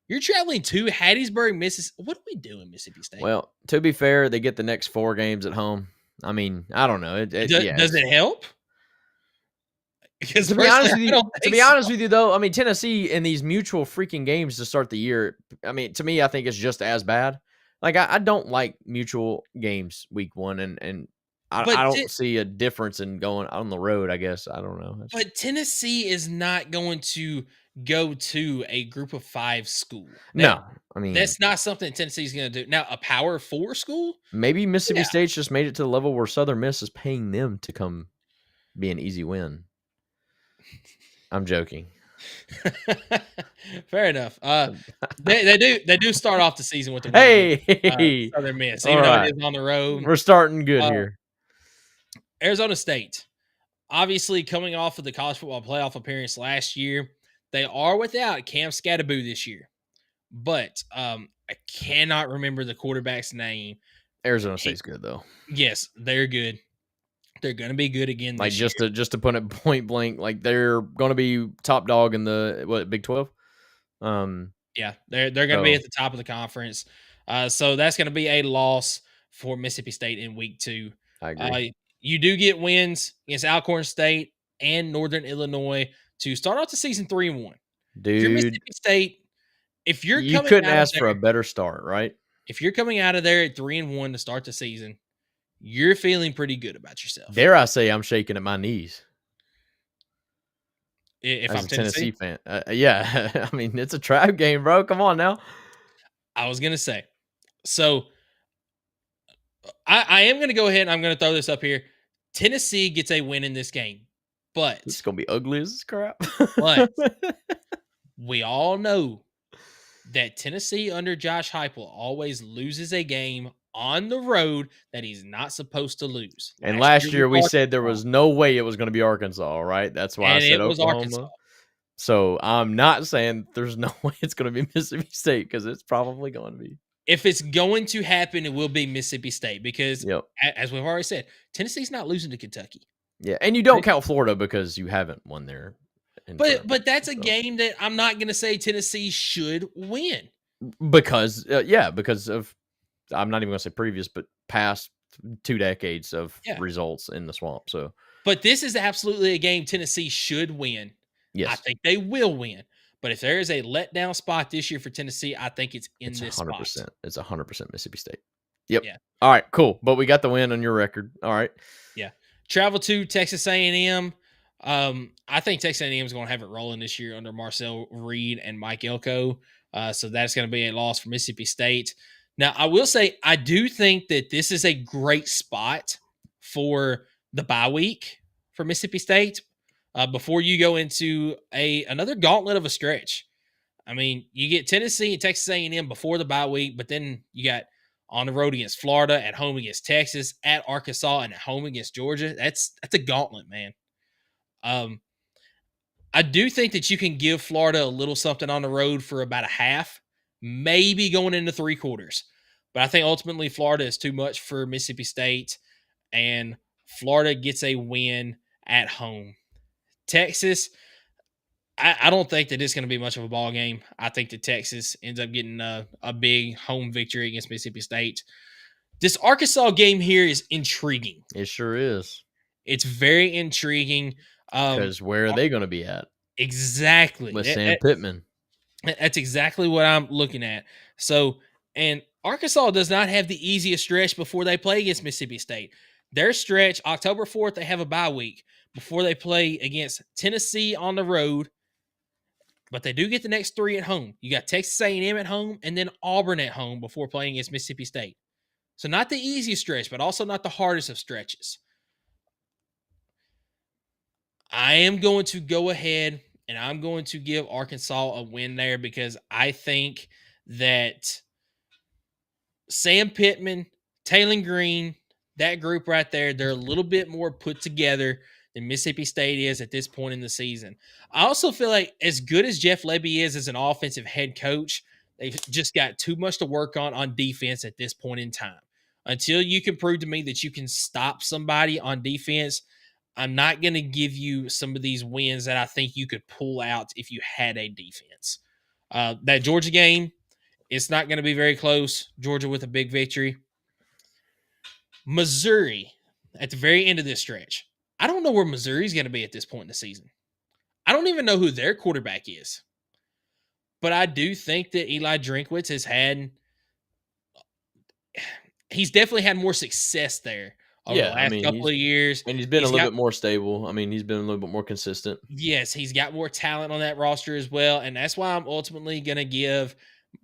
You're traveling to Hattiesburg, Mississippi. What are we doing, Mississippi State? Well, to be fair, they get the next 4 games at home. I mean, I don't know. Does it help? Because to be honest with you, though, I mean, Tennessee in these mutual freaking games to start the year, I mean, to me, I think it's just as bad. Like, I don't like mutual games week 1, and I don't see a difference in going on the road, I guess. I don't know. But Tennessee is not going to go to a group of 5 school. No, I mean, that's not something Tennessee's going to do. Now, a Power 4 school? Maybe Mississippi State's just made it to the level where Southern Miss is paying them to come be an easy win. I'm joking. Fair enough. They do start off the season with the win. Southern Miss, even though it is on the road. We're starting good here. Arizona State, obviously coming off of the college football playoff appearance last year, they are without Cam Scattaboo this year. But I cannot remember the quarterback's name. Arizona State's good though. Yes, they're good. They're going to be good again this year. Just to put it point blank, like they're going to be top dog in the Big 12. Yeah, they're going to be at the top of the conference. So that's going to be a loss for Mississippi State in week 2. I agree. You do get wins against Alcorn State and Northern Illinois to start off the season 3-1. Dude, if you're Mississippi State, you couldn't ask for a better start, right? If you're coming out of there at 3-1 to start the season, you're feeling pretty good about yourself. Dare I say I'm shaking at my knees. If As I'm a Tennessee fan. Yeah. I mean, it's a trap game, bro. Come on now. I was going to say. So, I am going to go ahead and I'm going to throw this up here. Tennessee gets a win in this game. But it's going to be ugly as crap. But we all know that Tennessee under Josh Heupel always loses a game on the road that he's not supposed to lose. And last year we said there was no way it was going to be Arkansas, right? That's why I said Oklahoma. Arkansas. So I'm not saying there's no way it's going to be Mississippi State because it's probably going to be. If it's going to happen, it will be Mississippi State because, as we've already said, Tennessee's not losing to Kentucky. Yeah, and you don't count Florida because you haven't won there. But that's a game that I'm not going to say Tennessee should win. Because, because of, I'm not even going to say previous, but past 2 decades of results in the swamp. So, but this is absolutely a game Tennessee should win. Yes. I think they will win. But if there is a letdown spot this year for Tennessee, I think it's in this 100%. spot. It's 100% Mississippi State. Yep. Yeah. All right, cool. But we got the win on your record. All right. Yeah. Travel to Texas A&M. I think Texas A&M is going to have it rolling this year under Marcel Reed and Mike Elko. So that's going to be a loss for Mississippi State. Now, I will say, I do think that this is a great spot for the bye week for Mississippi State. before you go into another gauntlet of a stretch. I mean, you get Tennessee and Texas A&M before the bye week, but then you got on the road against Florida, at home against Texas, at Arkansas, and at home against Georgia. That's a gauntlet, man. I do think that you can give Florida a little something on the road for about a half, maybe going into 3/4. But I think ultimately Florida is too much for Mississippi State, and Florida gets a win at home. Texas, I don't think that it's going to be much of a ball game. I think that Texas ends up getting a big home victory against Mississippi State. This Arkansas game here is intriguing. It sure is. It's very intriguing. Because where are they going to be at? Exactly. With Sam Pittman. That's exactly what I'm looking at. So, and Arkansas does not have the easiest stretch before they play against Mississippi State. Their stretch, October 4th, they have a bye week before they play against Tennessee on the road. But they do get the next 3 at home. You got Texas A&M at home and then Auburn at home before playing against Mississippi State. So not the easiest stretch, but also not the hardest of stretches. I am going to go ahead and I'm going to give Arkansas a win there because I think that Sam Pittman, Taylon Green, that group right there, they're a little bit more put together than Mississippi State is at this point in the season. I also feel like as good as Jeff Lebby is as an offensive head coach, they've just got too much to work on defense at this point in time. Until you can prove to me that you can stop somebody on defense, I'm not going to give you some of these wins that I think you could pull out if you had a defense. That Georgia game, it's not going to be very close. Georgia with a big victory. Missouri at the very end of this stretch. I don't know where Missouri's going to be at this point in the season. I don't even know who their quarterback is. But I do think that Eli Drinkwitz he's definitely had more success there over the last couple of years. And he's been a little bit more stable. I mean, he's been a little bit more consistent. Yes, he's got more talent on that roster as well. And that's why I'm ultimately going to give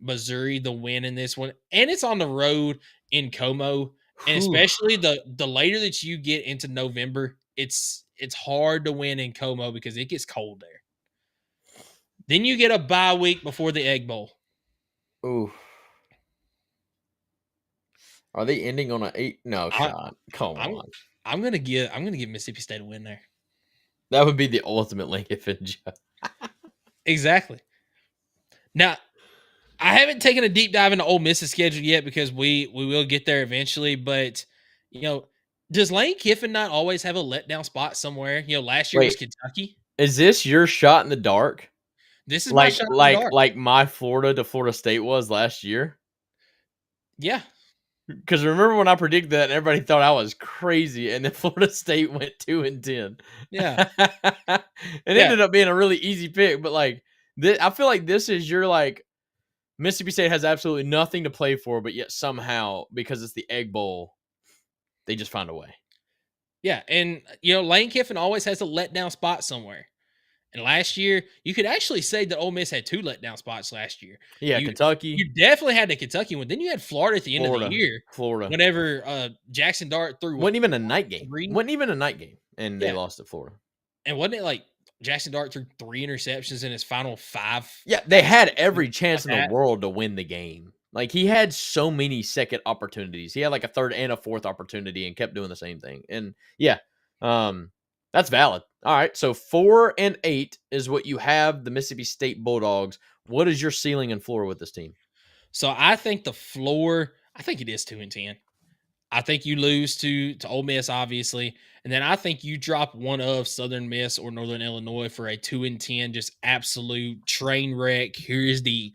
Missouri the win in this one. And it's on the road in Como. And especially the later that you get into November, it's hard to win in Como because it gets cold there. Then you get a bye week before the Egg Bowl. Ooh. Are they ending on an 8? No shot. Come on. I'm gonna give Mississippi State a win there. That would be the ultimate Lincoln joke. Exactly. Now, I haven't taken a deep dive into Ole Miss's schedule yet because we will get there eventually. But does Lane Kiffin not always have a letdown spot somewhere? Last year was Kentucky. Is this your shot in the dark? This is my shot in the dark. Like my Florida to Florida State was last year. Yeah. Because remember when I predicted that and everybody thought I was crazy, and then Florida State went 2-10. Yeah. It ended up being a really easy pick, but I feel like this is your Mississippi State has absolutely nothing to play for, but yet somehow, because it's the Egg Bowl, they just find a way. Yeah, and Lane Kiffin always has a letdown spot somewhere. And last year, you could actually say that Ole Miss had 2 letdown spots last year. Yeah, Kentucky. You definitely had the Kentucky one. Then you had Florida at the end of the year. Florida. Whenever Jackson Dart threw. Wasn't even a night game. And they lost to Florida. And wasn't it Jackson Dart threw 3 interceptions in his final 5? Yeah, they had every chance in the world to win the game. He had so many second opportunities. He had a third and a fourth opportunity and kept doing the same thing. And that's valid. All right, so 4-8 is what you have the Mississippi State Bulldogs. What is your ceiling and floor with this team? So I think the floor, I think it is 2-10. I think you lose to Ole Miss, obviously, and then I think you drop one of Southern Miss or Northern Illinois for a 2-10, just absolute train wreck. Here is the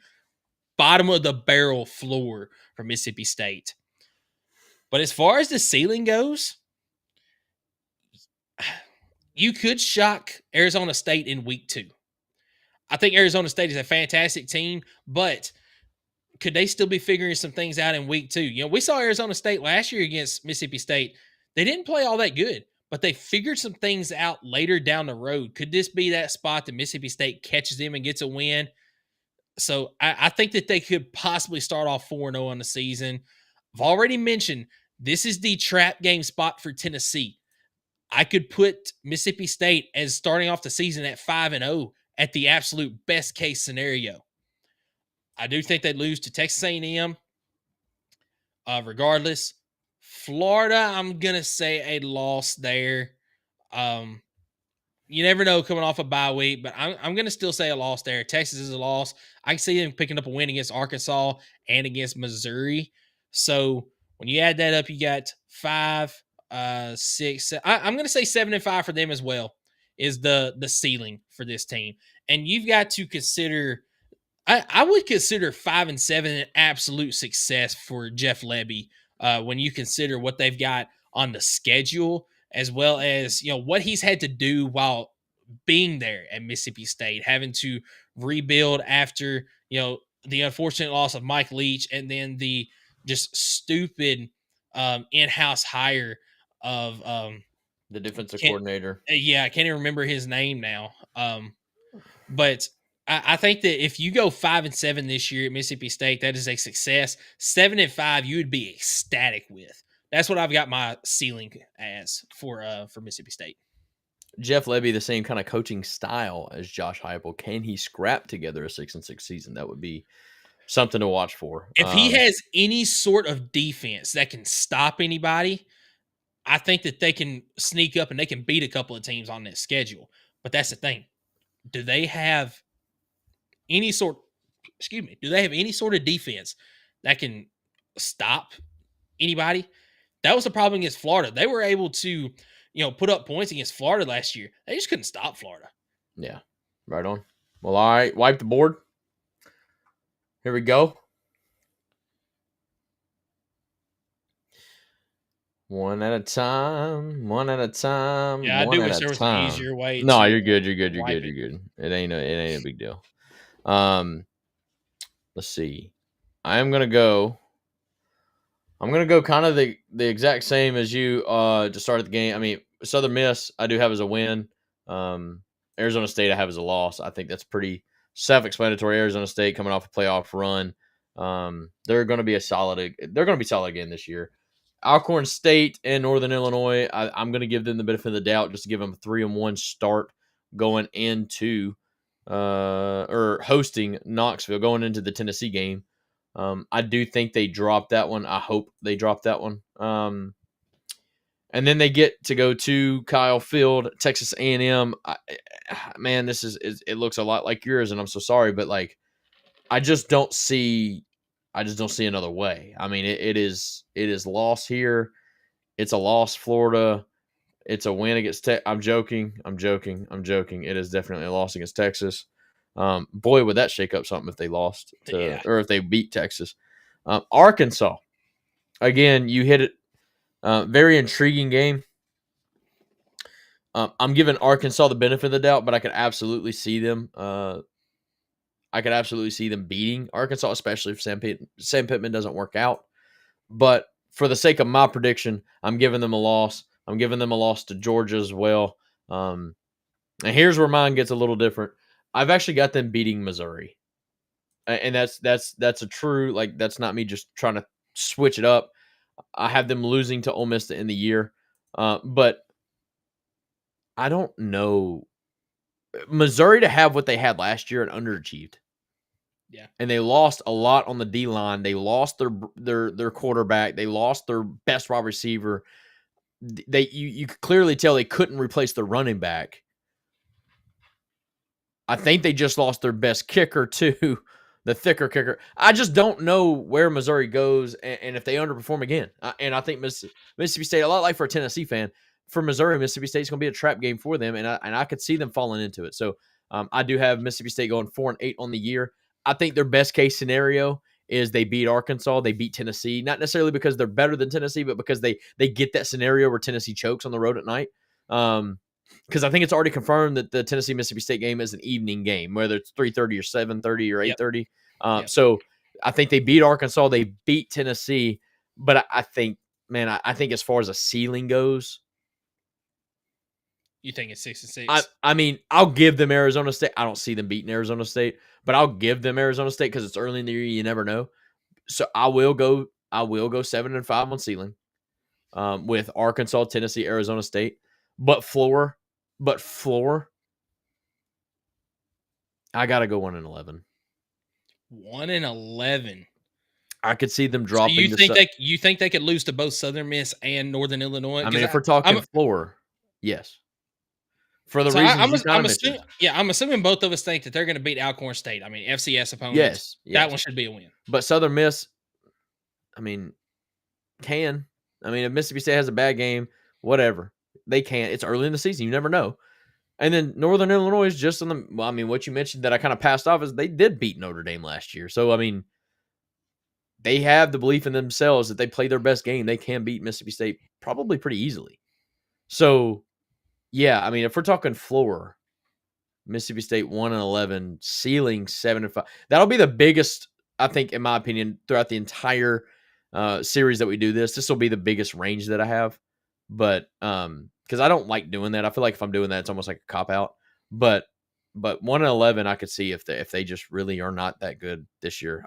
bottom of the barrel floor for Mississippi State. But as far as the ceiling goes, you could shock Arizona State in week 2. I think Arizona State is a fantastic team, but could they still be figuring some things out in week 2? We saw Arizona State last year against Mississippi State. They didn't play all that good, but they figured some things out later down the road. Could this be that spot that Mississippi State catches them and gets a win? So I think that they could possibly start off 4-0 on the season. I've already mentioned this is the trap game spot for Tennessee. I could put Mississippi State as starting off the season at 5-0 at the absolute best case scenario. I do think they'd lose to Texas A&M. Regardless, Florida, I'm gonna say a loss there. You never know coming off a bye week, but I'm gonna still say a loss there. Texas is a loss. I can see them picking up a win against Arkansas and against Missouri. So when you add that up, you got 5, 6. I'm gonna say 7-5 for them as well. Is the ceiling for this team, and you've got to consider. I would consider 5-7 an absolute success for Jeff Lebby when you consider what they've got on the schedule, as well as what he's had to do while being there at Mississippi State, having to rebuild after the unfortunate loss of Mike Leach, and then the just stupid in-house hire of the defensive coordinator. Yeah, I can't even remember his name now. But I think that if you go 5-7 this year at Mississippi State, that is a success. 7-5, you would be ecstatic with. That's what I've got my ceiling as for Mississippi State. Jeff Lebby, the same kind of coaching style as Josh Heupel. Can he scrap together a 6-6 season? That would be something to watch for. If he has any sort of defense that can stop anybody, I think that they can sneak up and they can beat a couple of teams on this schedule. But that's the thing. Do they have any sort of defense that can stop anybody? That was the problem against Florida. They were able to, put up points against Florida last year. They just couldn't stop Florida. Yeah, right on. Well, all right, wipe the board. Here we go. One at a time. Yeah, I do wish there was an easier way. No, you're good. You're good. It ain't a big deal. Let's see. I'm gonna go kind of the exact same as you to start the game. I mean, Southern Miss I do have as a win. Arizona State I have as a loss. I think that's pretty self-explanatory. Arizona State coming off a playoff run. They're going to be solid again this year. Alcorn State and Northern Illinois, I'm going to give them the benefit of the doubt just to give them a 3-1 start going into or hosting Knoxville, going into the Tennessee game. I do think they dropped that one. I hope they dropped that one. And then they get to go to Kyle Field, Texas A&M. Man, it looks a lot like yours, and I'm so sorry, but like I just don't see another way. I mean, it is loss here. It's a loss, Florida. It's a win against I'm joking. It is definitely a loss against Texas. Boy, would that shake up something if they lost or if they beat Texas. Arkansas, again, you hit it. Very intriguing game. I'm giving Arkansas the benefit of the doubt, but I could absolutely see them. Beating Arkansas, especially if Sam Pittman doesn't work out. But for the sake of my prediction, I'm giving them a loss. I'm giving them a loss to Georgia as well. And here's where mine gets a little different. I've actually got them beating Missouri, and that's a true, like, that's not me just trying to switch it up. I have them losing to Ole Miss to end the year, but I don't know. Missouri to have what they had last year and underachieved. Yeah, and they lost a lot on the D line. They lost their quarterback. They lost their best wide receiver. You could clearly tell they couldn't replace the running back. I think they just lost their best kicker too, the thicker kicker. I just don't know where Missouri goes and if they underperform again. And I think Mississippi State, a lot like for a Tennessee fan, for Missouri, Mississippi State is going to be a trap game for them, and I could see them falling into it. So I do have Mississippi State going 4-8 on the year. I think their best case scenario is they beat Arkansas, they beat Tennessee, not necessarily because they're better than Tennessee, but because they get that scenario where Tennessee chokes on the road at night. Because I think it's already confirmed that the Tennessee-Mississippi State game is an evening game, whether it's 3:30 or 7:30 or 8:30. So I think they beat Arkansas, they beat Tennessee, but I think as far as a ceiling goes, you think it's 6-6? I mean, I'll give them Arizona State. I don't see them beating Arizona State, but I'll give them Arizona State because it's early in the year. You never know. So I will go 7-5 on ceiling with Arkansas, Tennessee, Arizona State. But floor, I gotta go 1-11. 1-11. I could see them So dropping. you think they could lose to both Southern Miss and Northern Illinois? I mean, if we're talking floor, yes. For the reasons you kind of mentioned. I'm assuming both of us think that they're going to beat Alcorn State. I mean, FCS opponents. Yes. That one should be a win. But Southern Miss, I mean, can. I mean, if Mississippi State has a bad game, whatever. They can. It's early in the season. You never know. And then Northern Illinois is just on the – well, I mean, what you mentioned that I kind of passed off is they did beat Notre Dame last year. So, I mean, they have the belief in themselves that they play their best game. They can beat Mississippi State probably pretty easily. So, yeah, I mean, if we're talking floor, Mississippi State 1-11, ceiling 7-5. That'll be the biggest, I think, in my opinion, throughout the entire series that we do this. This will be the biggest range that I have. But because I don't like doing that. I feel like if I'm doing that, it's almost like a cop-out. But 1-11, I could see if they just really are not that good this year.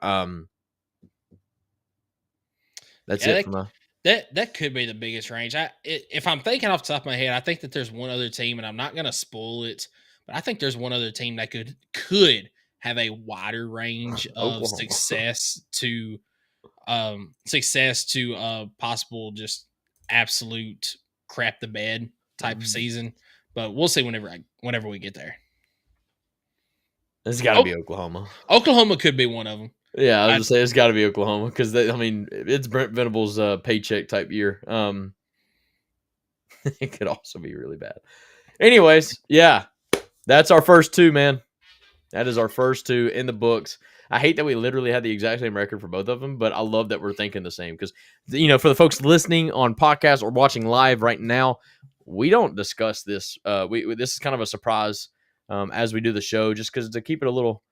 That's it for my... That could be the biggest range. If I'm thinking off the top of my head, I think that there's one other team, and I'm not going to spoil it, but I think there's one other team that could have a wider range of success to possible just absolute crap the bed type of season. But we'll see whenever we get there. It's got to be Oklahoma. Oklahoma could be one of them. Yeah, I was going to say it's got to be Oklahoma because, it's Brent Venables' paycheck type year. It could also be really bad. Anyways, yeah, that's our first two, man. That is our first two in the books. I hate that we literally had the exact same record for both of them, but I love that we're thinking the same because, for the folks listening on podcast or watching live right now, we don't discuss this. This is kind of a surprise as we do the show, just because to keep it a little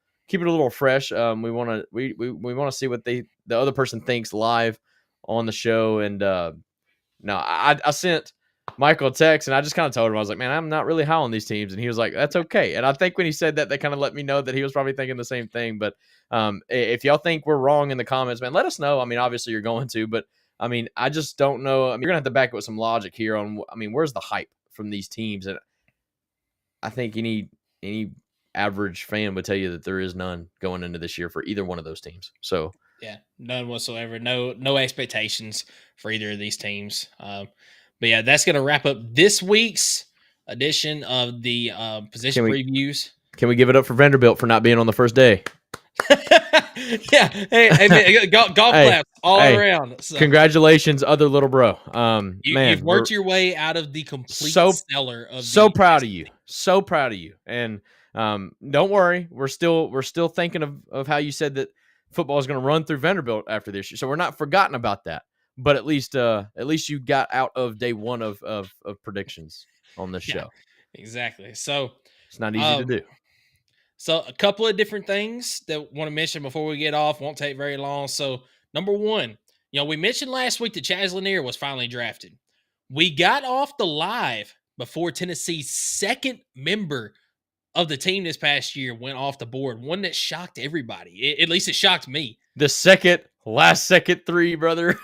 fresh. We want to see what the other person thinks live on the show. And no, I sent Michael a text and I just kind of told him, I was like, man, I'm not really high on these teams. And he was like, that's okay. And I think when he said that, they kind of let me know that he was probably thinking the same thing. But if y'all think we're wrong in the comments, man, let us know. I mean, obviously you're going to, but I mean, I just don't know. I mean, you're gonna have to back it with some logic here on, where's the hype from these teams? And I think any average fan would tell you that there is none going into this year for either one of those teams. So yeah, none whatsoever. No expectations for either of these teams. But yeah, that's going to wrap up this week's edition of the position reviews. Can we give it up for Vanderbilt for not being on the first day? Yeah. Hey, golf claps all around. So. Congratulations, other little bro. You've worked your way out of the complete stellar of proud of you. So proud of you. And don't worry, we're still thinking of how you said that football is going to run through Vanderbilt after this year. So we're not forgotten about that. But at least you got out of day one of predictions on this show. Exactly. So it's not easy to do. So a couple of different things that I want to mention before we get off. Won't take very long. So number one, we mentioned last week that Chaz Lanier was finally drafted. We got off the live before Tennessee's second member of the team this past year went off the board. One that shocked everybody. At least it shocked me. The last second three, brother.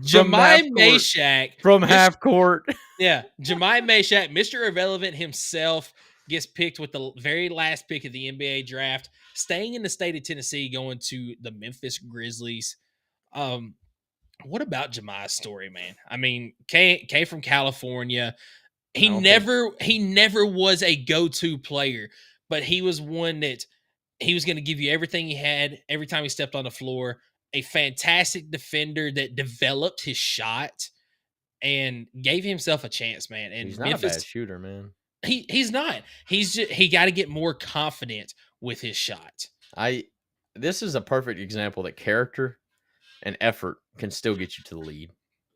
Jemai Meshack. From half court. Yeah. Jemai Meshack, Mr. Irrelevant himself, gets picked with the very last pick of the NBA draft, staying in the state of Tennessee, going to the Memphis Grizzlies. What about Jemai's story, man? I mean, came from California. He never was a go-to player, but he was one that he was going to give you everything he had every time he stepped on the floor. A fantastic defender that developed his shot and gave himself a chance, man. And he's not Memphis, a bad shooter, man. He's not. He got to get more confident with his shot. This is a perfect example that character and effort can still get you to the lead.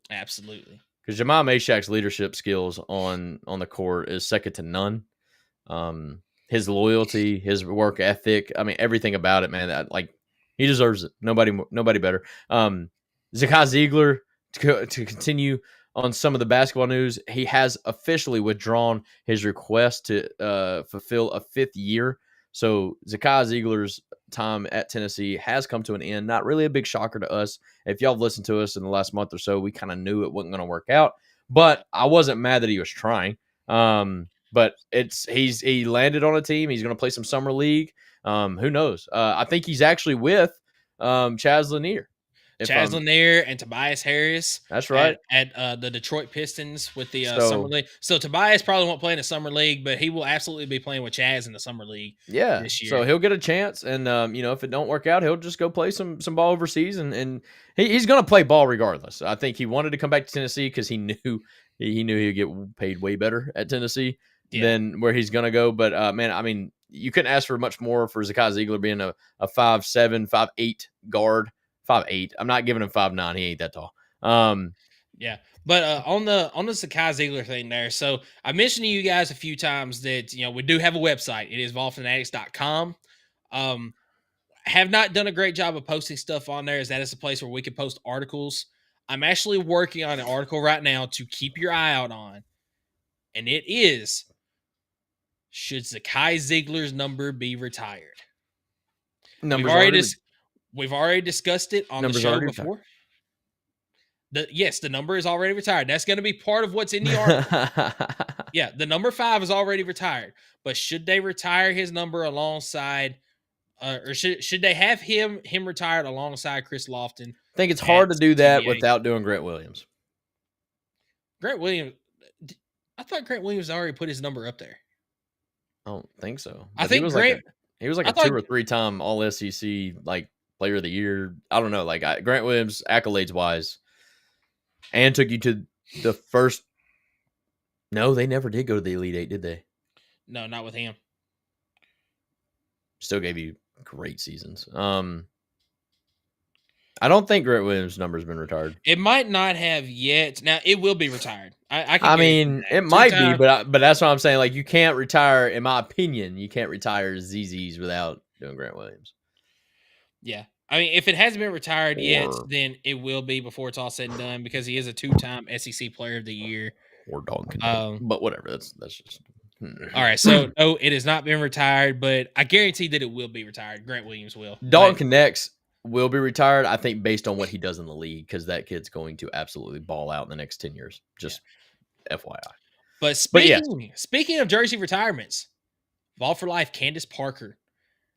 Absolutely. Because Jemai Meshack's leadership skills on the court is second to none. His loyalty, his work ethic, everything about it, man. He deserves it. Nobody better. Zakai Ziegler, to continue on some of the basketball news, he has officially withdrawn his request to fulfill a fifth year. So Zakai Ziegler's time at Tennessee has come to an end. Not really a big shocker to us. If y'all have listened to us in the last month or so, we kind of knew it wasn't going to work out. But I wasn't mad that he was trying. But he landed on a team. He's going to play some summer league. Who knows? I think he's actually with Chaz Lanier. Chaz Lanier and Tobias Harris. That's right. At the Detroit Pistons with the summer league. So Tobias probably won't play in the summer league, but he will absolutely be playing with Chaz in the summer league. Yeah. This year. So he'll get a chance, and if it don't work out, he'll just go play some ball overseas, and he's going to play ball regardless. I think he wanted to come back to Tennessee because he knew he'd get paid way better at Tennessee than where he's going to go. But man, I mean, you couldn't ask for much more for Zakai Ziegler being a 5'7", 5'8" guard. 5'8". I'm not giving him 5'9". He ain't that tall. Yeah. But on the Zakai Ziegler thing there, so I mentioned to you guys a few times that we do have a website. It is VolFanatics.com. Have not done a great job of posting stuff on there, as that is a place where we can post articles. I'm actually working on an article right now to keep your eye out on, and it is: should Zakai Ziegler's number be retired? We've already discussed it on the show before. The number is already retired. That's going to be part of what's in the article. Yeah, the number 5 is already retired. But should they retire his number alongside, or should they have him retired alongside Chris Lofton? I think it's hard to do that without doing Grant Williams. Grant Williams, I thought Grant Williams already put his number up there. I don't think so. I think he was like a 2 or 3 time All SEC Player of the Year. I don't know. Grant Williams accolades wise, and took you to the first. No, they never did go to the Elite Eight, did they? No, not with him. Still gave you great seasons. I don't think Grant Williams' number's been retired. It might not have yet. Now it will be retired. I mean, it might be, but that's what I'm saying. You can't retire, in my opinion, you can't retire ZZs without doing Grant Williams. Yeah. I mean, if it hasn't been retired yet, then it will be before it's all said and done, because he is a 2-time SEC Player of the Year. Or dog. But whatever. That's just. All right. So, no, it has not been retired, but I guarantee that it will be retired. Grant Williams will. Dalton Connects will be retired, I think, based on what he does in the league, because that kid's going to absolutely ball out in the next 10 years. Just FYI. But speaking of jersey retirements, Vol for Life, Candace Parker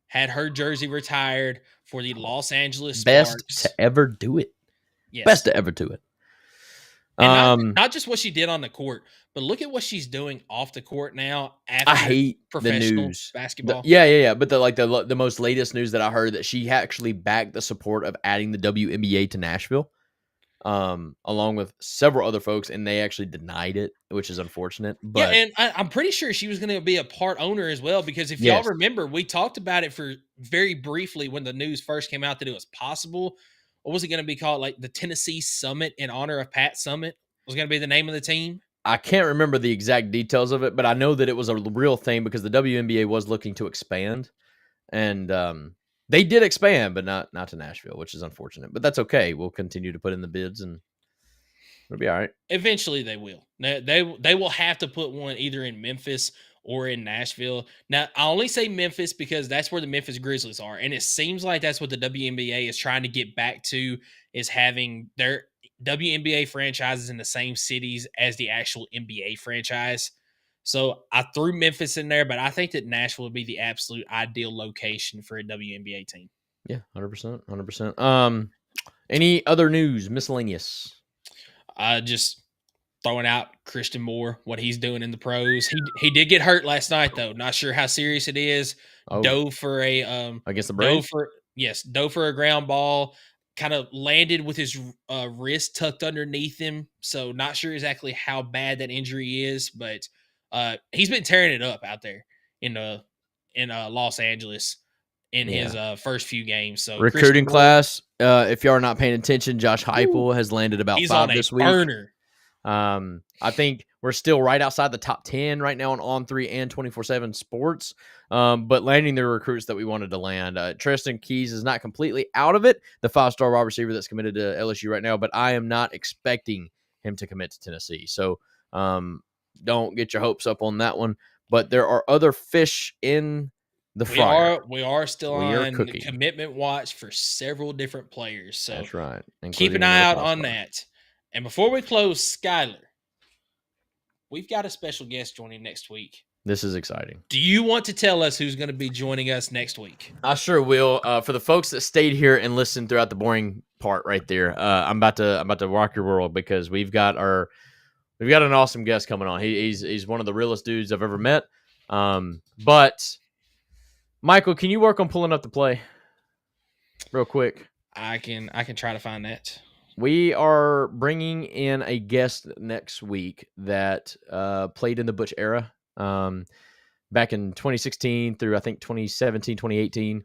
had her jersey retired for the Los Angeles Sparks. Best to ever do it. Yes. Best to ever do it. And not just what she did on the court, but look at what she's doing off the court now. After I hate professional the news. Basketball. Yeah. But the most latest news that I heard, that she actually backed the support of adding the WNBA to Nashville, along with several other folks, and they actually denied it, which is unfortunate. But yeah, and I'm pretty sure she was going to be a part owner as well, because if y'all remember, we talked about it for very briefly when the news first came out that it was possible. What was it going to be called? The Tennessee Summit in honor of Pat Summit was going to be the name of the team. I can't remember the exact details of it, but I know that it was a real thing because the WNBA was looking to expand, and they did expand, but not to Nashville, which is unfortunate. But that's okay. We'll continue to put in the bids, and it'll be all right. Eventually, they will. They will have to put one either in Memphis or in Nashville. Now, I only say Memphis because that's where the Memphis Grizzlies are, and it seems like that's what the WNBA is trying to get back to, is having their WNBA franchises in the same cities as the actual NBA franchise. So I threw Memphis in there, but I think that Nashville would be the absolute ideal location for a WNBA team. Yeah, 100%, 100%. Any other news, miscellaneous? Just throwing out Christian Moore, what he's doing in the pros. He did get hurt last night, though. Not sure how serious it is. Dove for a against the Braves. Dove for a ground ball. Kind of landed with his wrist tucked underneath him. So not sure exactly how bad that injury is, but he's been tearing it up out there in Los Angeles in his first few games. So recruiting class, if you are not paying attention, Josh Heupel has landed about 5 this week. Burner. I think we're still right outside the top 10 right now on 3 and 24/7 Sports. But landing the recruits that we wanted to land. Tristan Keys is not completely out of it, the 5-star wide receiver that's committed to LSU right now, but I am not expecting him to commit to Tennessee. So don't get your hopes up on that one. But there are other fish in the fryer. We are still on commitment watch for several different players. So that's right. Keep an eye out on that. And before we close, Skylar, we've got a special guest joining next week. This is exciting. Do you want to tell us who's going to be joining us next week? I sure will. For the folks that stayed here and listened throughout the boring part right there, I'm about to rock your world because we've got an awesome guest coming on. He's one of the realest dudes I've ever met. But Michael, can you work on pulling up the play real quick? I can try to find that. We are bringing in a guest next week that played in the Butch era. Back in 2016 through I think 2017, 2018.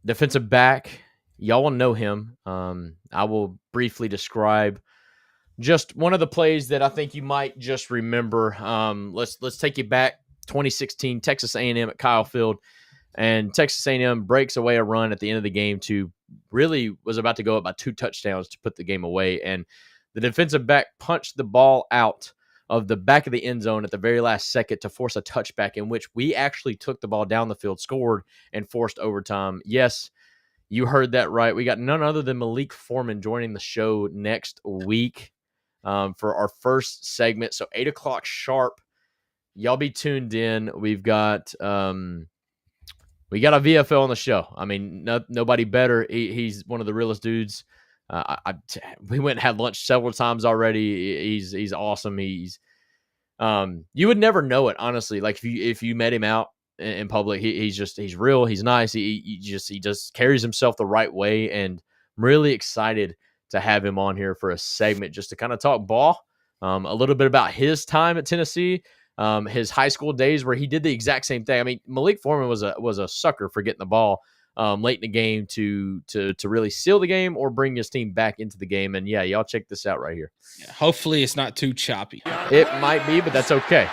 Defensive back, y'all will know him. I will briefly describe just one of the plays that I think you might just remember. Let's take you back 2016 Texas A&M at Kyle Field, and Texas A&M breaks away a run at the end of the game to really was about to go up by 2 touchdowns to put the game away, and the defensive back punched the ball out of the back of the end zone at the very last second to force a touchback in which we actually took the ball down the field, scored, and forced overtime. Yes, you heard that right. We got none other than Malik Foreman joining the show next week for our first segment. So 8 o'clock sharp. Y'all be tuned in. We've got a VFL on the show. I mean, nobody better. He's one of the realest dudes. We went and had lunch several times already. He's awesome. He's you would never know it, honestly. Like if you met him out in public, he's real. He's nice. He just carries himself the right way, and I'm really excited to have him on here for a segment just to kind of talk ball, a little bit about his time at Tennessee, his high school days where he did the exact same thing. I mean, Malik Foreman was a sucker for getting the ball late in the game to really seal the game or bring his team back into the game. And yeah, y'all check this out right here. Yeah, hopefully it's not too choppy. It might be, but that's okay.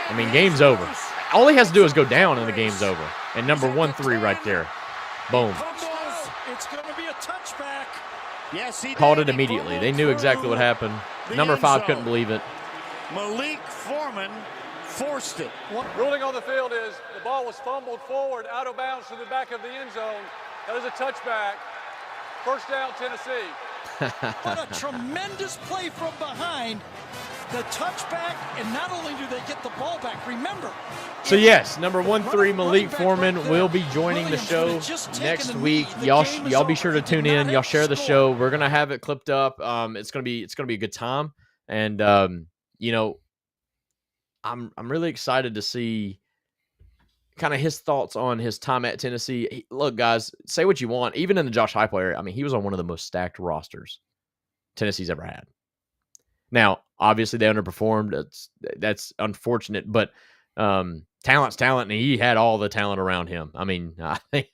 I mean, game's over. All he has to do is go down and the game's over. And number 1-3 right there. Boom. It's going to be a touchback. Yes, he called it immediately. They knew exactly what happened. Number 5 couldn't believe it. Malik Foreman forced it. Ruling on the field is the ball was fumbled forward, out of bounds to the back of the end zone. That is a touchback. First down, Tennessee. What a tremendous play from behind. The touchback, and not only do they get the ball back, remember. So yes, number 1-3 Malik Foreman will be joining the show next week. Y'all be sure to tune in. Y'all share the show. We're gonna have it clipped up. It's gonna be a good time, and you know, I'm really excited to see kind of his thoughts on his time at Tennessee. Look, guys, say what you want. Even in the Josh Heupel era, I mean, he was on one of the most stacked rosters Tennessee's ever had. Now, obviously, they underperformed. That's unfortunate, but talent's talent, and he had all the talent around him. I mean, I think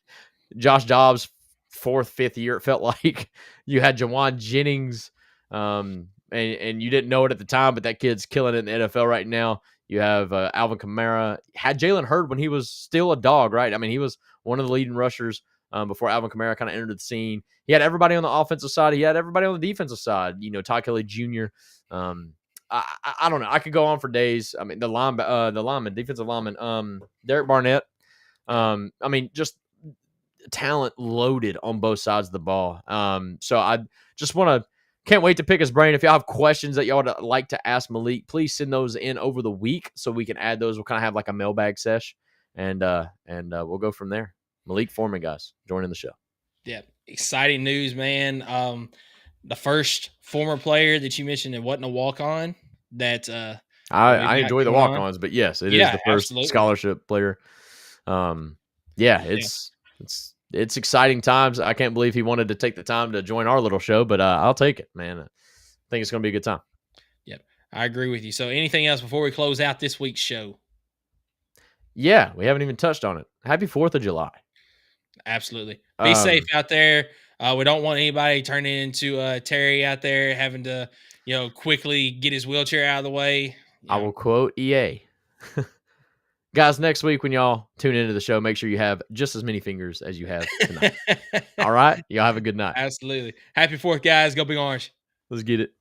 Josh Dobbs, 4th, 5th year, it felt like. You had Jawan Jennings, and you didn't know it at the time, but that kid's killing it in the NFL right now. You have Alvin Kamara. Had Jalen Hurd when he was still a dog, right? I mean, he was one of the leading rushers before Alvin Kamara kind of entered the scene. He had everybody on the offensive side. He had everybody on the defensive side. You know, Ty Kelly Jr. I don't know. I could go on for days. I mean, defensive lineman, Derek Barnett. I mean, just talent loaded on both sides of the ball. So I just can't wait to pick his brain. If y'all have questions that y'all would like to ask Malik, please send those in over the week so we can add those. We'll kind of have like a mailbag sesh, and we'll go from there. Malik Foreman, guys, joining the show. Yeah, exciting news, man. The first former player that you mentioned that wasn't a walk-on. That I enjoy the walk-ons, but yes, it is the first absolutely. Scholarship player. It's exciting times. I can't believe he wanted to take the time to join our little show, but I'll take it, man. I think it's going to be a good time. Yep, I agree with you. So anything else before we close out this week's show? Yeah, we haven't even touched on it. Happy 4th of July. Absolutely. Be safe out there. We don't want anybody turning into Terry out there having to, quickly get his wheelchair out of the way. I will quote EA. Guys, next week when y'all tune into the show, make sure you have just as many fingers as you have tonight. All right? Y'all have a good night. Absolutely. Happy 4th, guys. Go Big Orange. Let's get it.